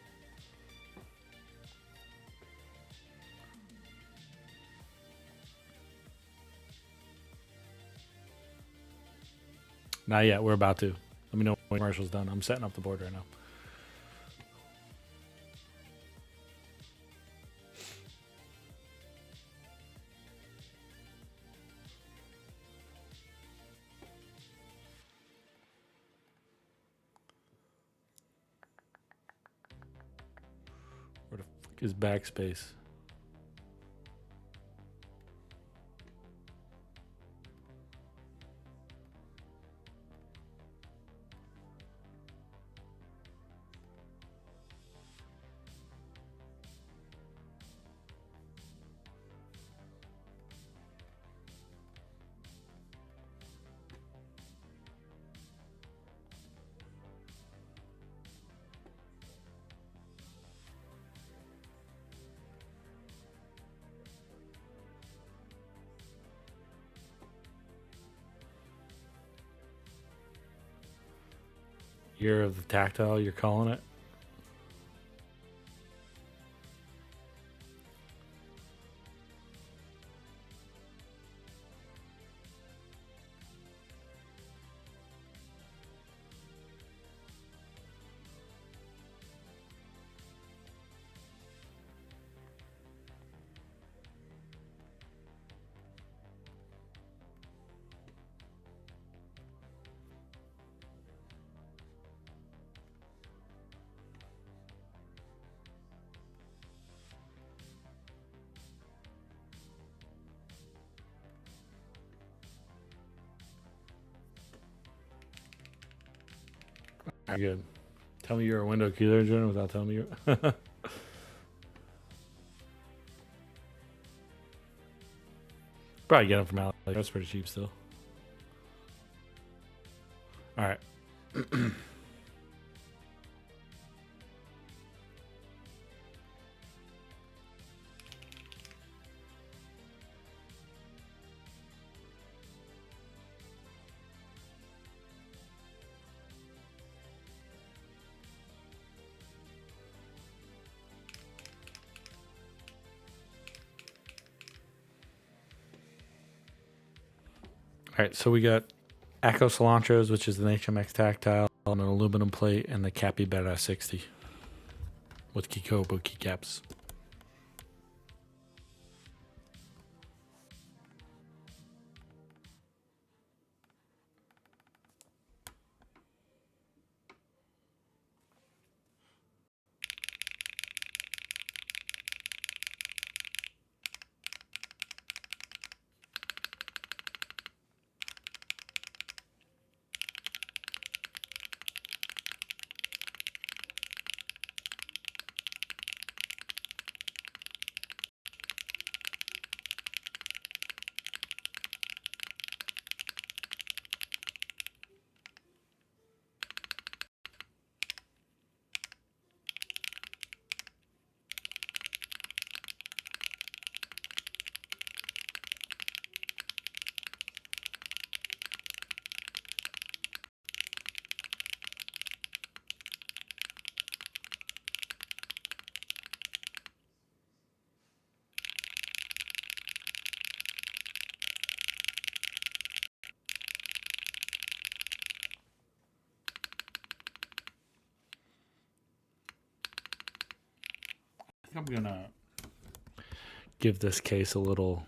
Not yet. We're about to. Let me know when the commercial's done. I'm setting up the board right now. Where the fuck is backspace? Year of the tactile, you're calling it? Good. Tell me you're a window keeler, Jordan, without telling me you're... Probably get them from Alex. That's pretty cheap still. All right. All right, so we got Echo Cilantros, which is an HMX Tactile on an aluminum plate, and the Capy60 with keycaps. I'm gonna give this case a little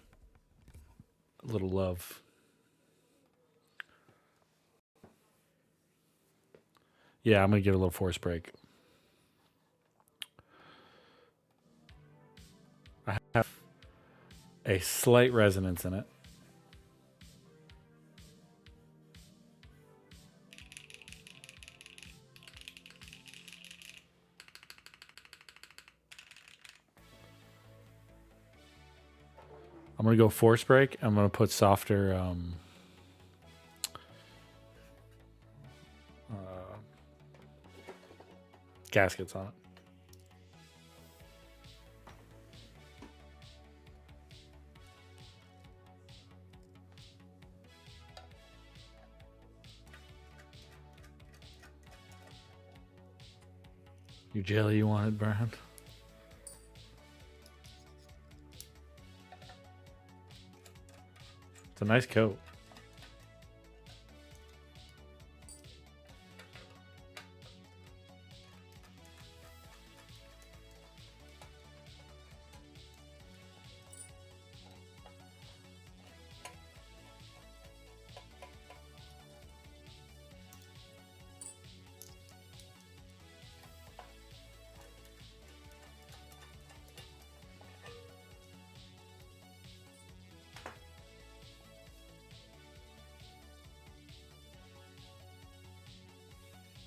love. Yeah, I'm gonna give it a little force break. I have a slight resonance in it. I'm going to go force break. I'm going to put softer gaskets on it. You jelly you wanted, Brian? It's a nice coat.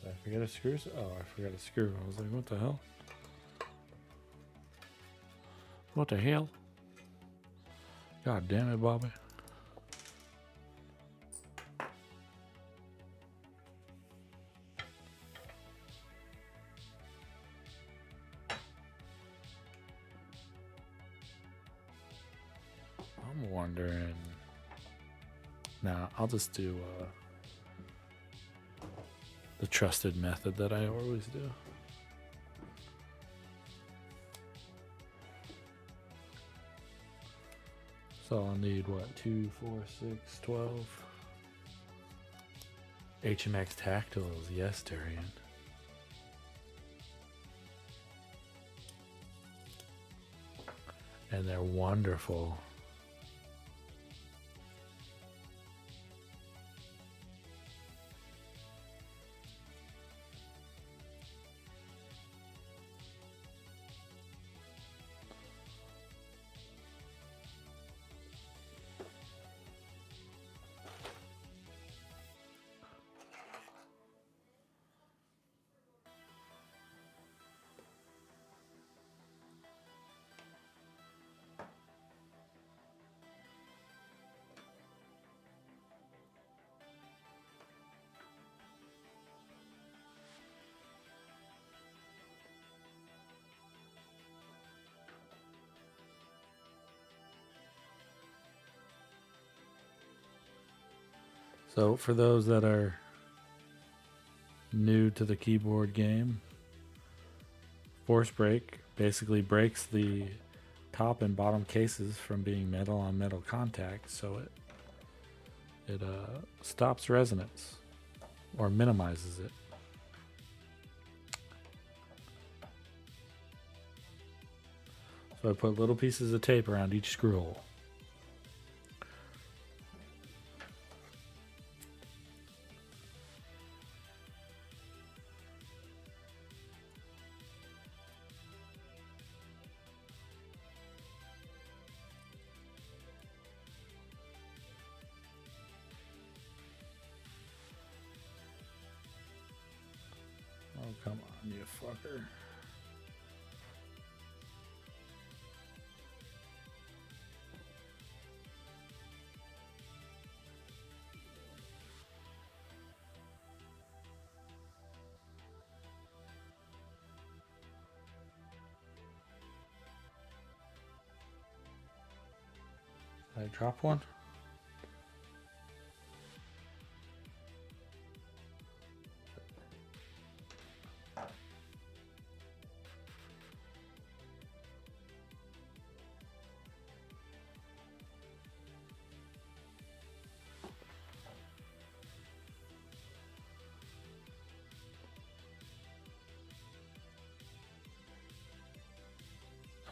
Did I forget a screw? Oh, I forgot a screw. I was like, what the hell? What the hell? God damn it, Bobby. I'm wondering. Nah, I'll just do the trusted method that I always do. So I'll need what? 2, 4, 6, 12. HMX Tactiles, yes, Durian. And they're wonderful. So for those that are new to the keyboard game, force break basically breaks the top and bottom cases from being metal on metal contact, so it stops resonance or minimizes it. So I put little pieces of tape around each screw hole. Oh, come on, you fucker. Did I drop one?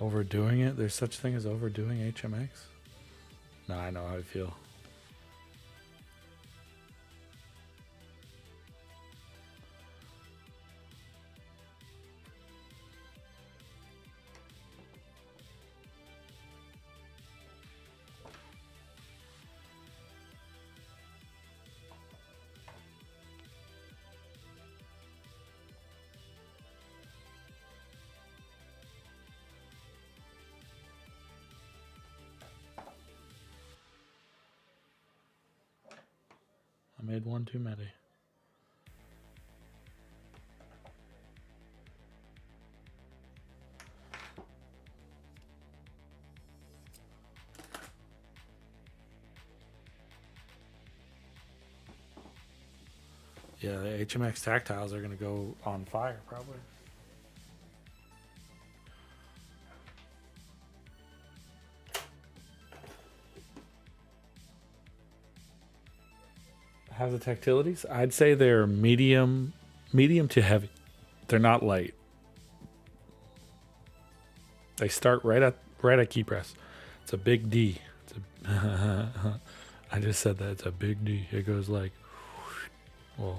Overdoing it? There's such thing as overdoing HMX? No, I know how I feel. I made one too many. Yeah, the HMX Tactiles are going to go on fire, probably. How's the tactilities? I'd say they're medium to heavy. They're not light. They start right at key press. It's a big D. I just said that. It's a big D. It goes like, whoa.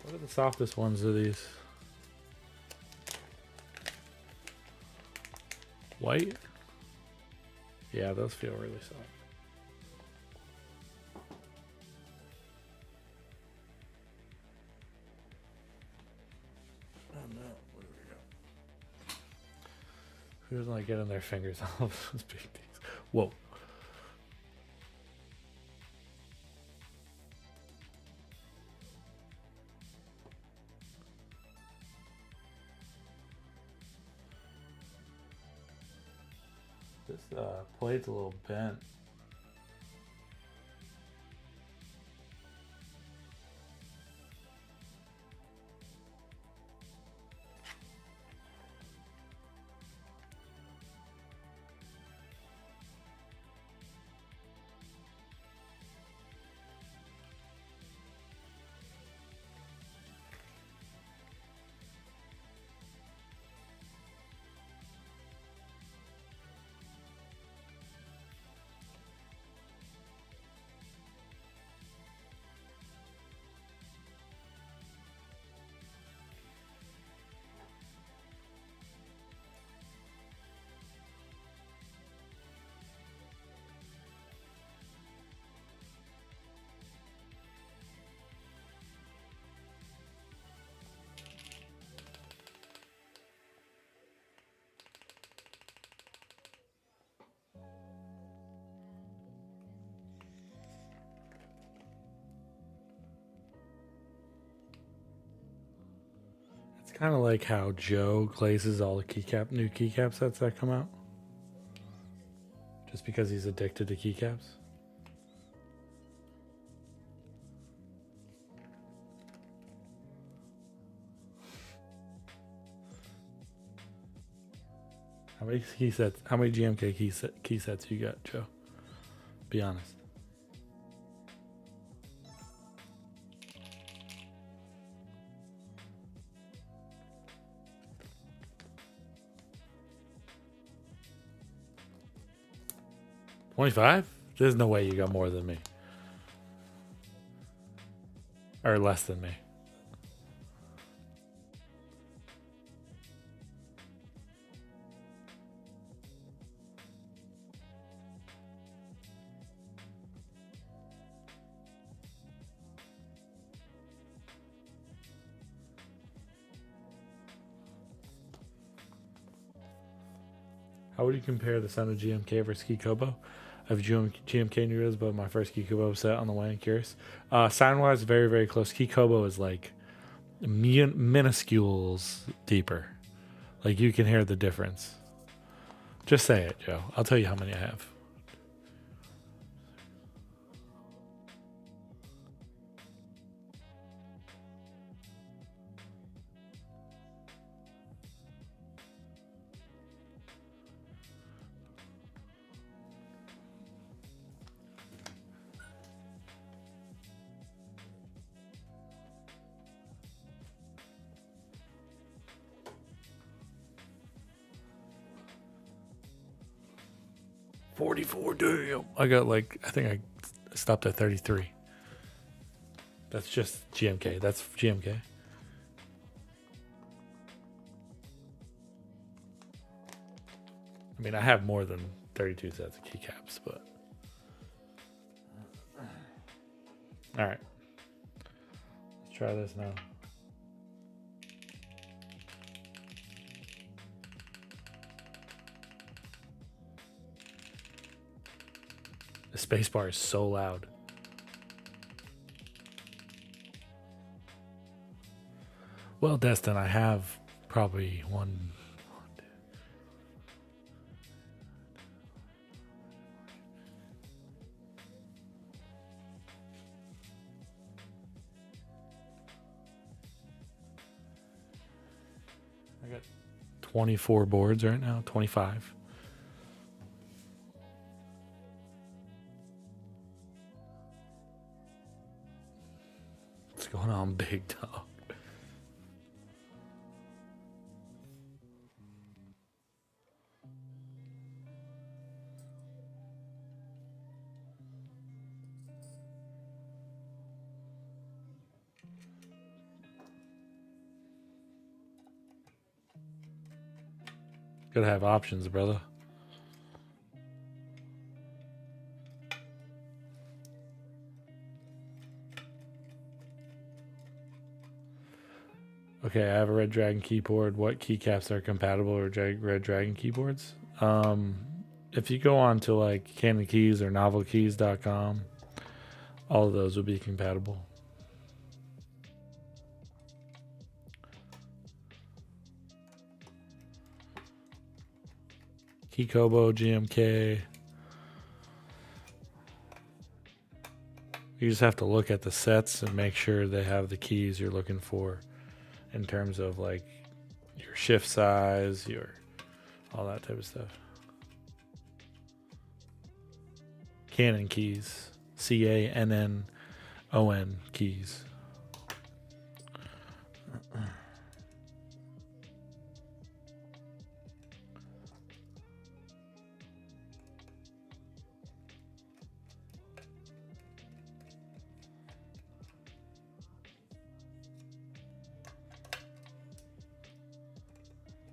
What are the softest ones of these? White? Yeah, those feel really soft. Oh no, what do we got? Who doesn't like getting their fingers off those big things? Whoa. This plate's a little bent. It's kind of like how Joe glazes all the new keycap sets that come out. Just because he's addicted to keycaps. How many key sets? How many GMK key sets you got, Joe? Be honest. $25? There's no way you got more than me. Or less than me. How would you compare the sound of GMK versus Kikobo? I have GMK Neros, but my first Kikobo set on the way. I'm curious. Sound wise, very, very close. Kikobo is like minuscules deeper. Like you can hear the difference. Just say it, Joe. I'll tell you how many I have. 44, damn. I got like, I think I stopped at 33. That's just GMK. That's GMK. I mean, I have more than 32 sets of keycaps, but. All right. Let's try this now. The spacebar is so loud. Well, Destin, I have probably one. I got 24 boards right now, 25. What's going on, big dog? Gotta have options, brother. Okay, I have a Red Dragon keyboard. What keycaps are compatible with Red Dragon keyboards? If you go on to like Canon Keys or novelkeys.com, all of those would be compatible. Keykobo, GMK. You just have to look at the sets and make sure they have the keys you're looking for in terms of like your shift size, your all that type of stuff. Canon Keys, CANNON keys.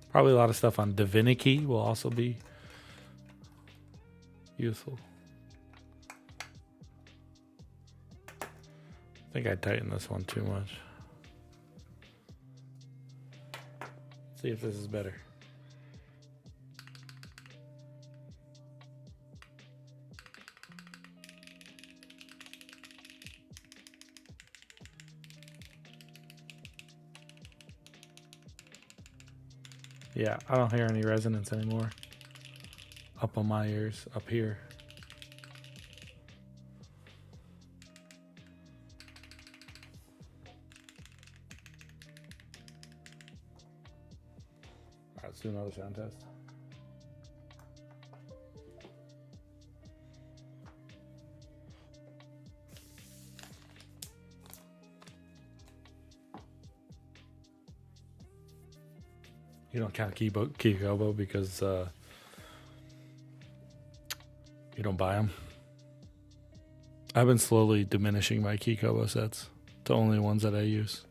Probably a lot of stuff on Divinity will also be useful. I think I tightened this one too much. Let's see if this is better. Yeah, I don't hear any resonance anymore. Up on my ears, up here. All right, let's do another sound test. You don't count Keykobo because you don't buy them. I've been slowly diminishing my Keykobo sets to only ones that I use.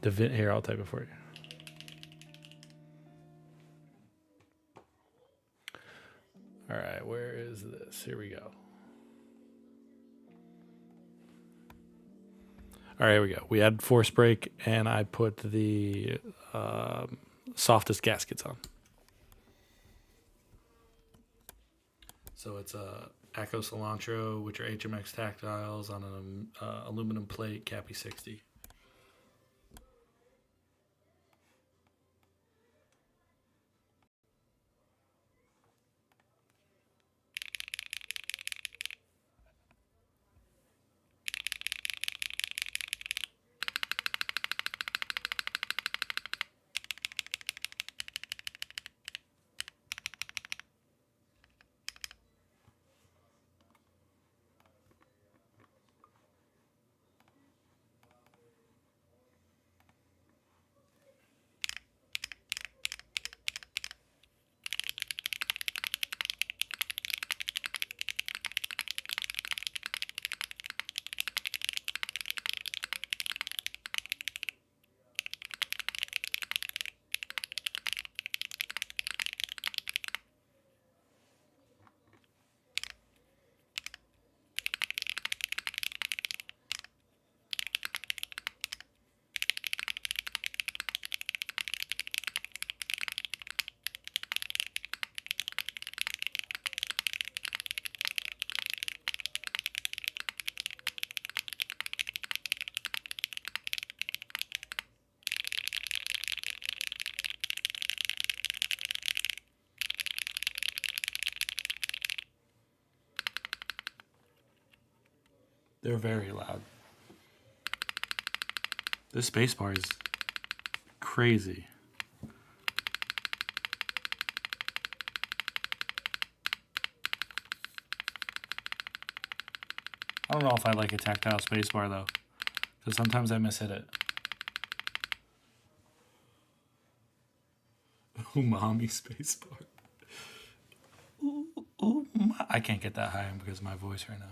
Here, I'll type it for you. All right, where is this? Here we go. All right, here we go. We had force brake, and I put the softest gaskets on. So it's a Echo Cilantro, which are HMX Tactiles on an aluminum plate, Capy60. They're very loud. This spacebar is crazy. I don't know if I like a tactile spacebar though, because sometimes I mishit it. Umami spacebar. Ooh, I can't get that high because of my voice right now.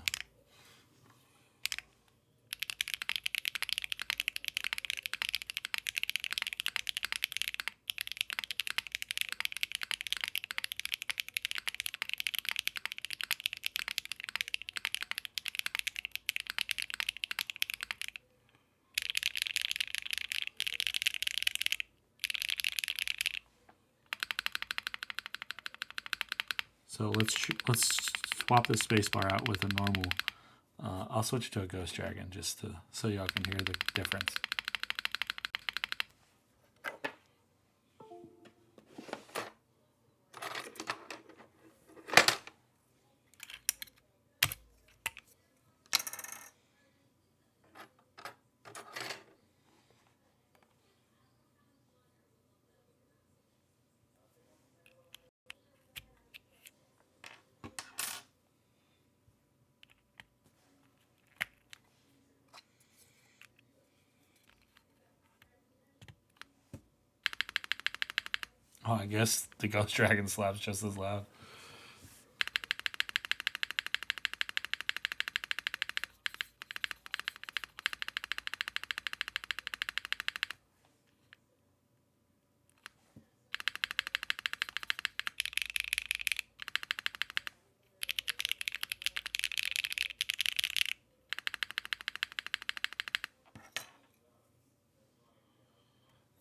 So let's swap this spacebar out with a normal. I'll switch to a Ghost Dragon just so y'all can hear the difference. Oh, I guess the Ghost Dragon slaps just as loud.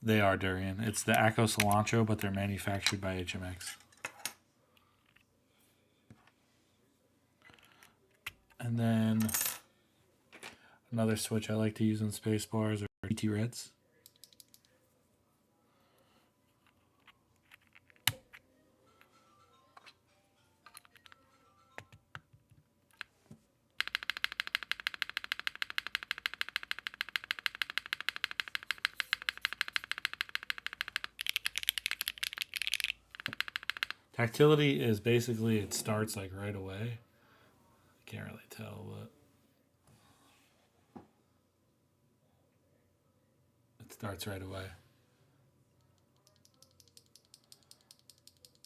They are durian. It's the Acco Cilantro, but they're manufactured by HMX. And then another switch I like to use in spacebars are ET Reds. Tactility is basically it starts like right away. I can't really tell, but it starts right away.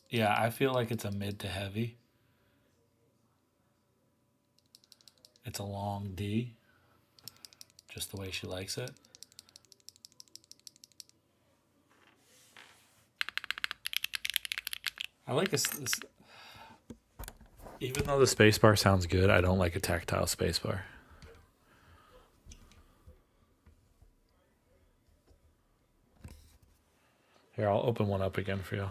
Yeah, I feel like it's a mid to heavy. It's a long D, just the way she likes it. I like this. Even though the spacebar sounds good, I don't like a tactile spacebar. Here, I'll open one up again for you.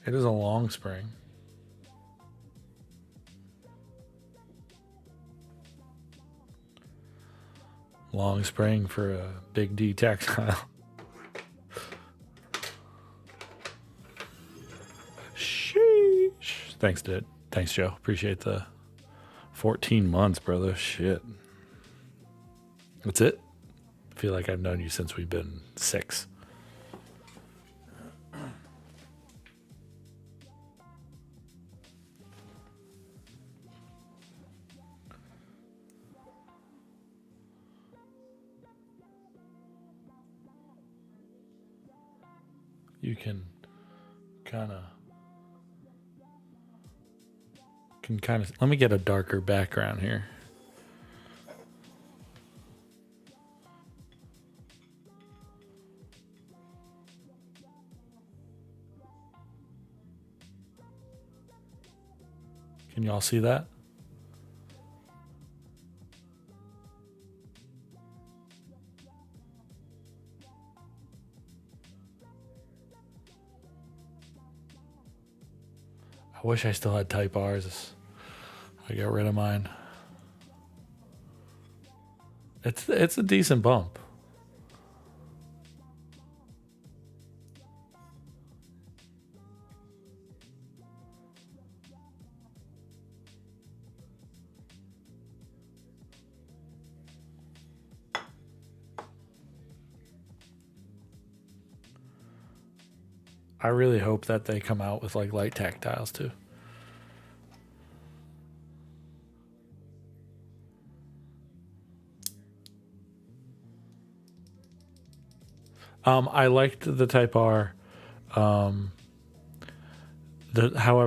It is a long spring. Long spring for a big D tactile. Sheesh. Thanks, Joe. Appreciate the 14 months, brother. Shit. That's it. I feel like I've known you since we've been 6. You can kind of let me get a darker background here. Can y'all see that? wish I still had Type R's. I got rid of mine. It's a decent bump. I really hope that they come out with like light tactiles too. I liked the Type R. However,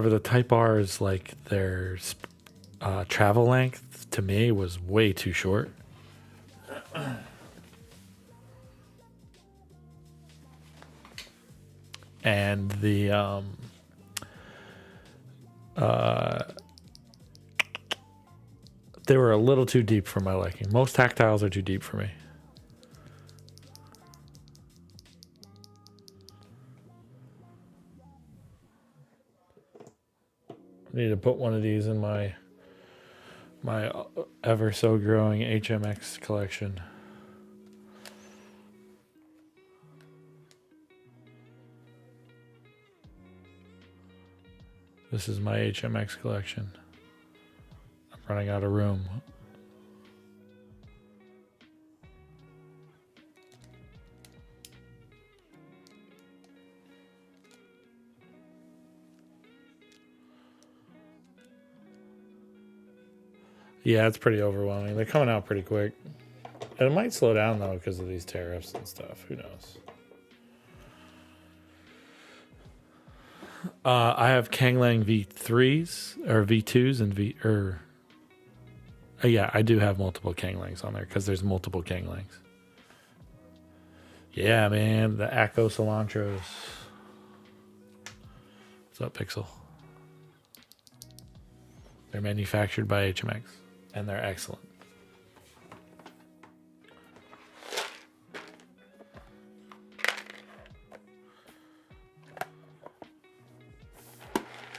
the Type R is like their travel length to me was way too short. And the they were a little too deep for my liking. Most tactiles are too deep for me. I need to put one of these in my ever so growing HMX collection. This is my HMX collection. I'm running out of room. Yeah, it's pretty overwhelming. They're coming out pretty quick. And it might slow down though because of these tariffs and stuff. Who knows? I have Kanglang V3s or V2s and yeah, I do have multiple Kanglangs on there because there's multiple Kanglangs. Yeah, man, the Acco Cilantros. What's up, Pixel? They're manufactured by HMX, and they're excellent.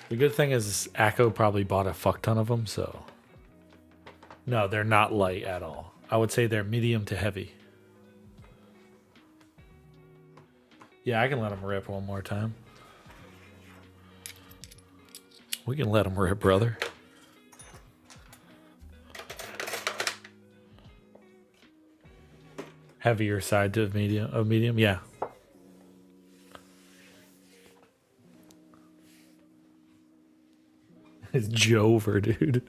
The good thing is Acco probably bought a fuck ton of them, so... No, they're not light at all. I would say they're medium to heavy. Yeah, I can let them rip one more time. We can let them rip, brother. Heavier side to medium, yeah. It's Jover, dude.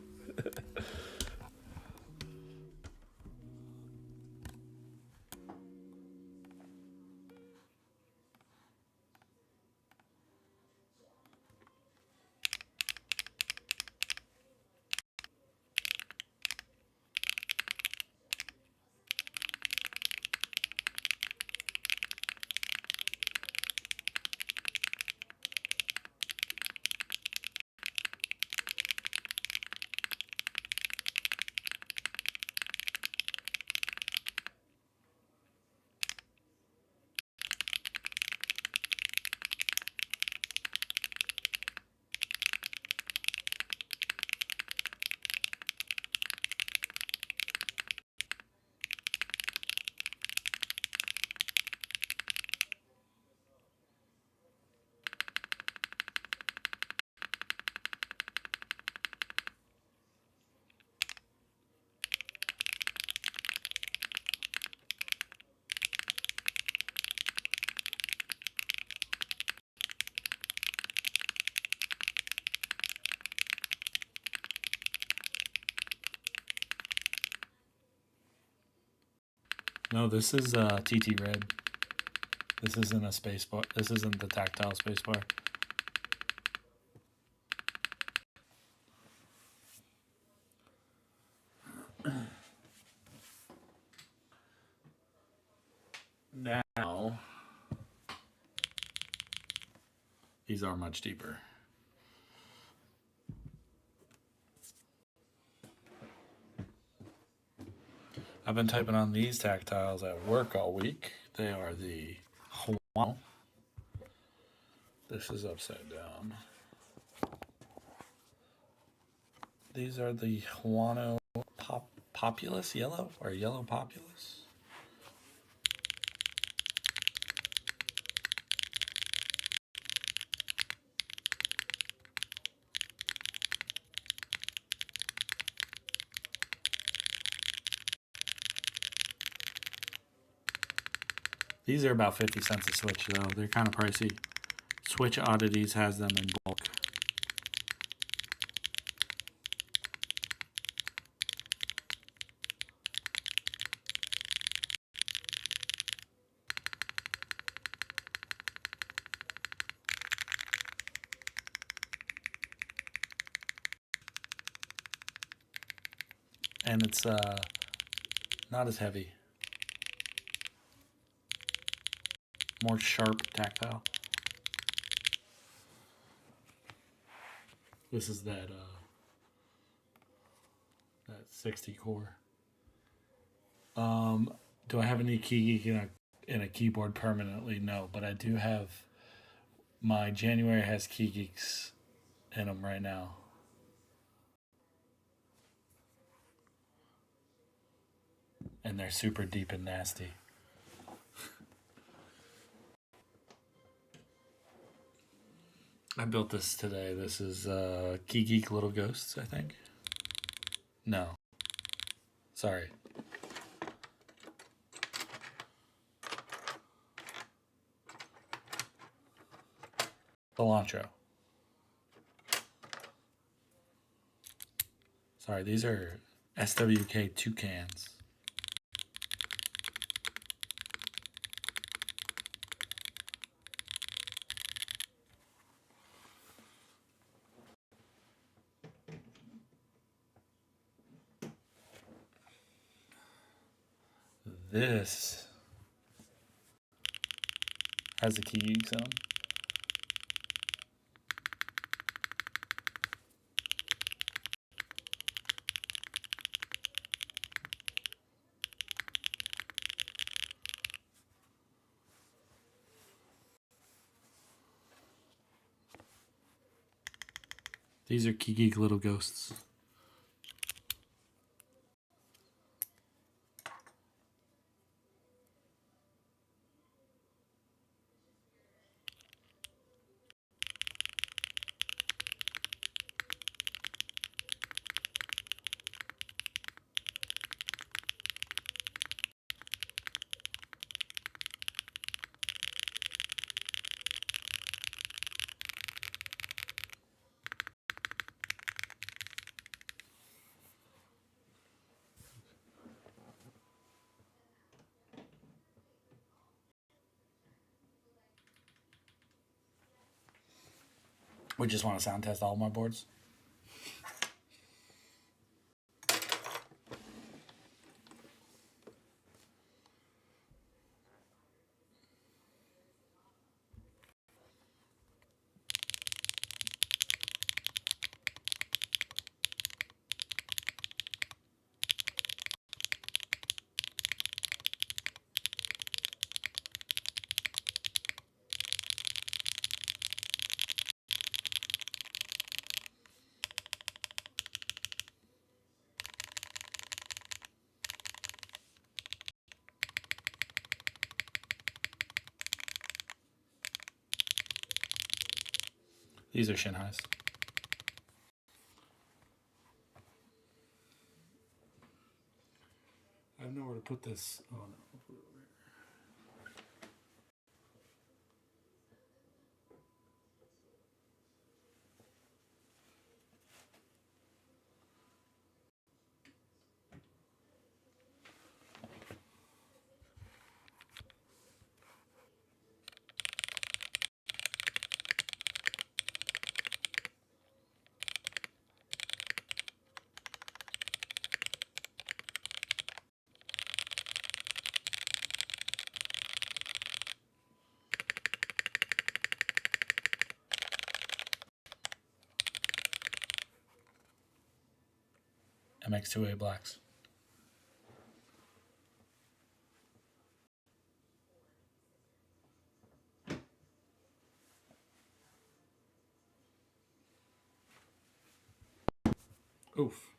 No, this is TT Red. This isn't a space bar. This isn't the tactile space bar. Now, these are much deeper. I've been typing on these tactiles at work all week. They are the Hawano. This is upside down. These are the Huano Populus Yellow or Yellow Populus. These are about 50 cents a switch, though. They're kind of pricey. Switch Oddities has them in bulk. And it's not as heavy. More sharp tactile. This is that 60 core. Do I have any KeyGeek in a keyboard permanently? No, but I do have my January has KeyGeeks in them right now. And they're super deep and nasty. I built this today. This is KeyGeek Little Ghosts, I think. No. Sorry. Cilantro. Sorry, these are SWK toucans. This has a KeyGeek zone. These are KeyGeek Little Ghosts. We just want to sound test all my boards. These are Shinhais. I have nowhere to put this. Oh no. MX2A blacks. Oof.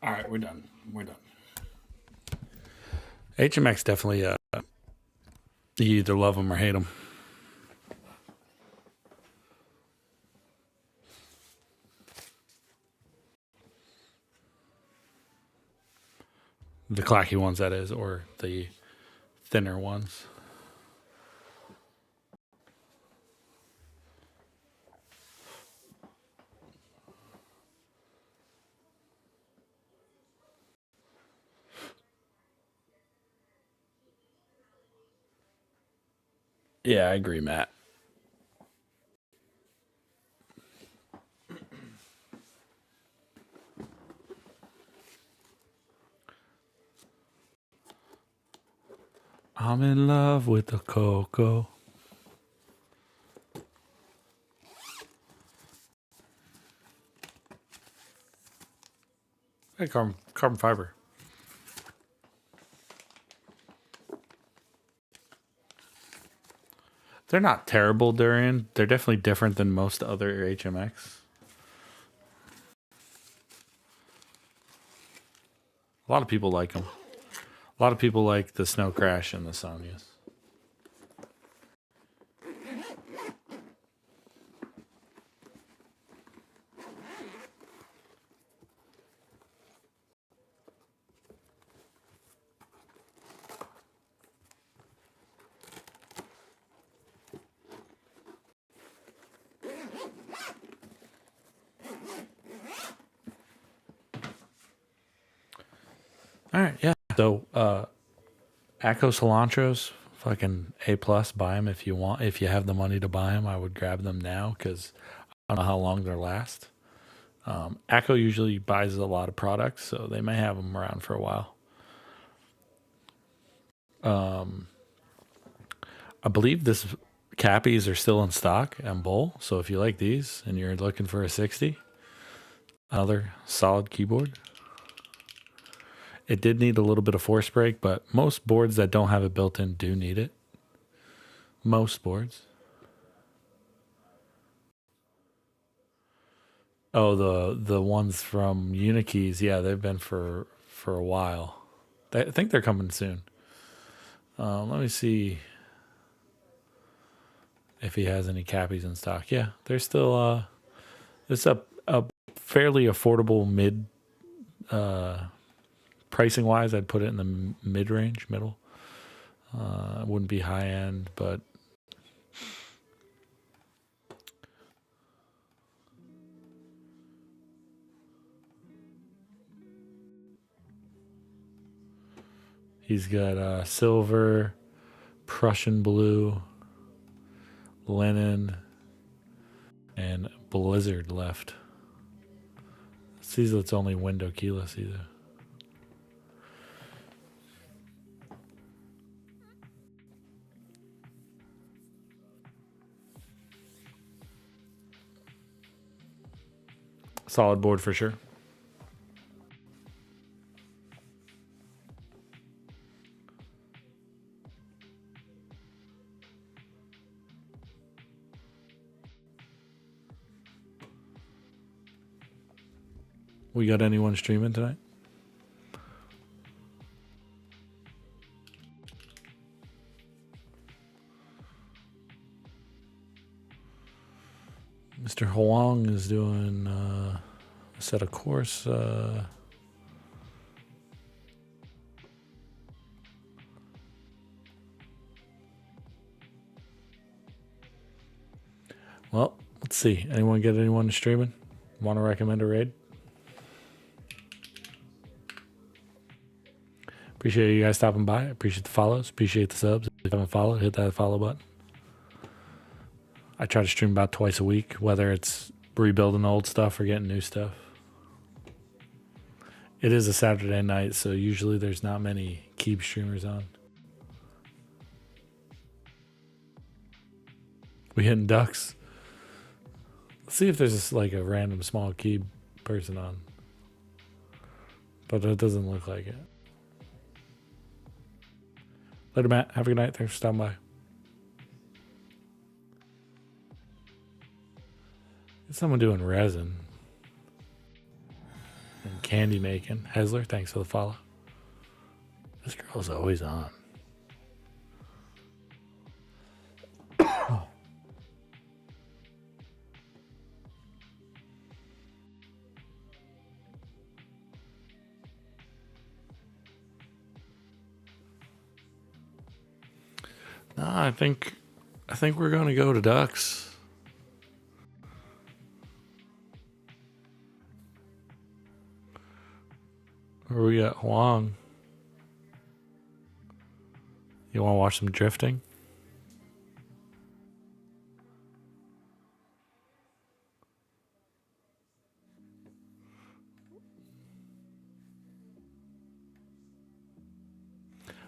All right, we're done. We're done. HMX definitely, you either love them or hate them. The clacky ones, that is, or the thinner ones. Yeah, I agree, Matt. I'm in love with the cocoa. Hey, carbon fiber. They're not terrible durian. They're definitely different than most other HMX. A lot of people like them. A lot of people like the Snow Crash and the Sonias. All right, yeah. So, Acco Cilantros, fucking A plus. Buy them if you want. If you have the money to buy them, I would grab them now because I don't know how long they'll last. Acco usually buys a lot of products, so they may have them around for a while. I believe this Cappies are still in stock and Bowl. So if you like these and you're looking for a 60, another solid keyboard. It did need a little bit of force break, but most boards that don't have it built in do need it. Most boards. Oh, the ones from Unikeys, yeah, they've been for a while. I think they're coming soon. Let me see if he has any Cappies in stock. Yeah, they're still. It's a fairly affordable mid. Pricing wise, I'd put it in the mid range, middle. It wouldn't be high end, but he's got silver, Prussian blue, linen, and blizzard left. It's only window keyless either. Solid board for sure. We got anyone streaming tonight? Mr. Huang is doing a set of course. Well, let's see. Anyone get anyone streaming? Want to recommend a raid? Appreciate you guys stopping by. Appreciate the follows. Appreciate the subs. If you haven't followed, hit that follow button. I try to stream about twice a week, whether it's rebuilding old stuff or getting new stuff. It is a Saturday night, so usually there's not many Keep streamers on. We hitting ducks. Let's see if there's just like a random small key person on. But it doesn't look like it. Later, Matt. Have a good night. Thanks for stopping by. There's someone doing resin. And candy making. Hesler, thanks for the follow. This girl's always on. No, I think we're going to go to ducks. Or we got Huang. You want to watch some drifting?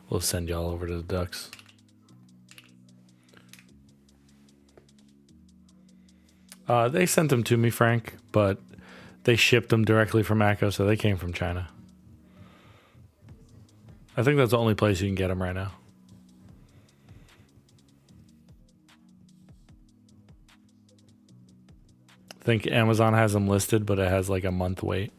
We'll send y'all over to the ducks. They sent them to me, Frank, but they shipped them directly from Mako, so they came from China. I think that's the only place you can get them right now. I think Amazon has them listed, but it has like a month wait.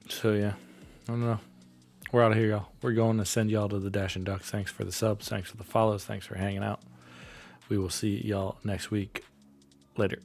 So yeah, I don't know. We're out of here, y'all. We're going to send y'all to the Dash and Ducks. Thanks for the subs. Thanks for the follows. Thanks for hanging out. We will see y'all next week. Later.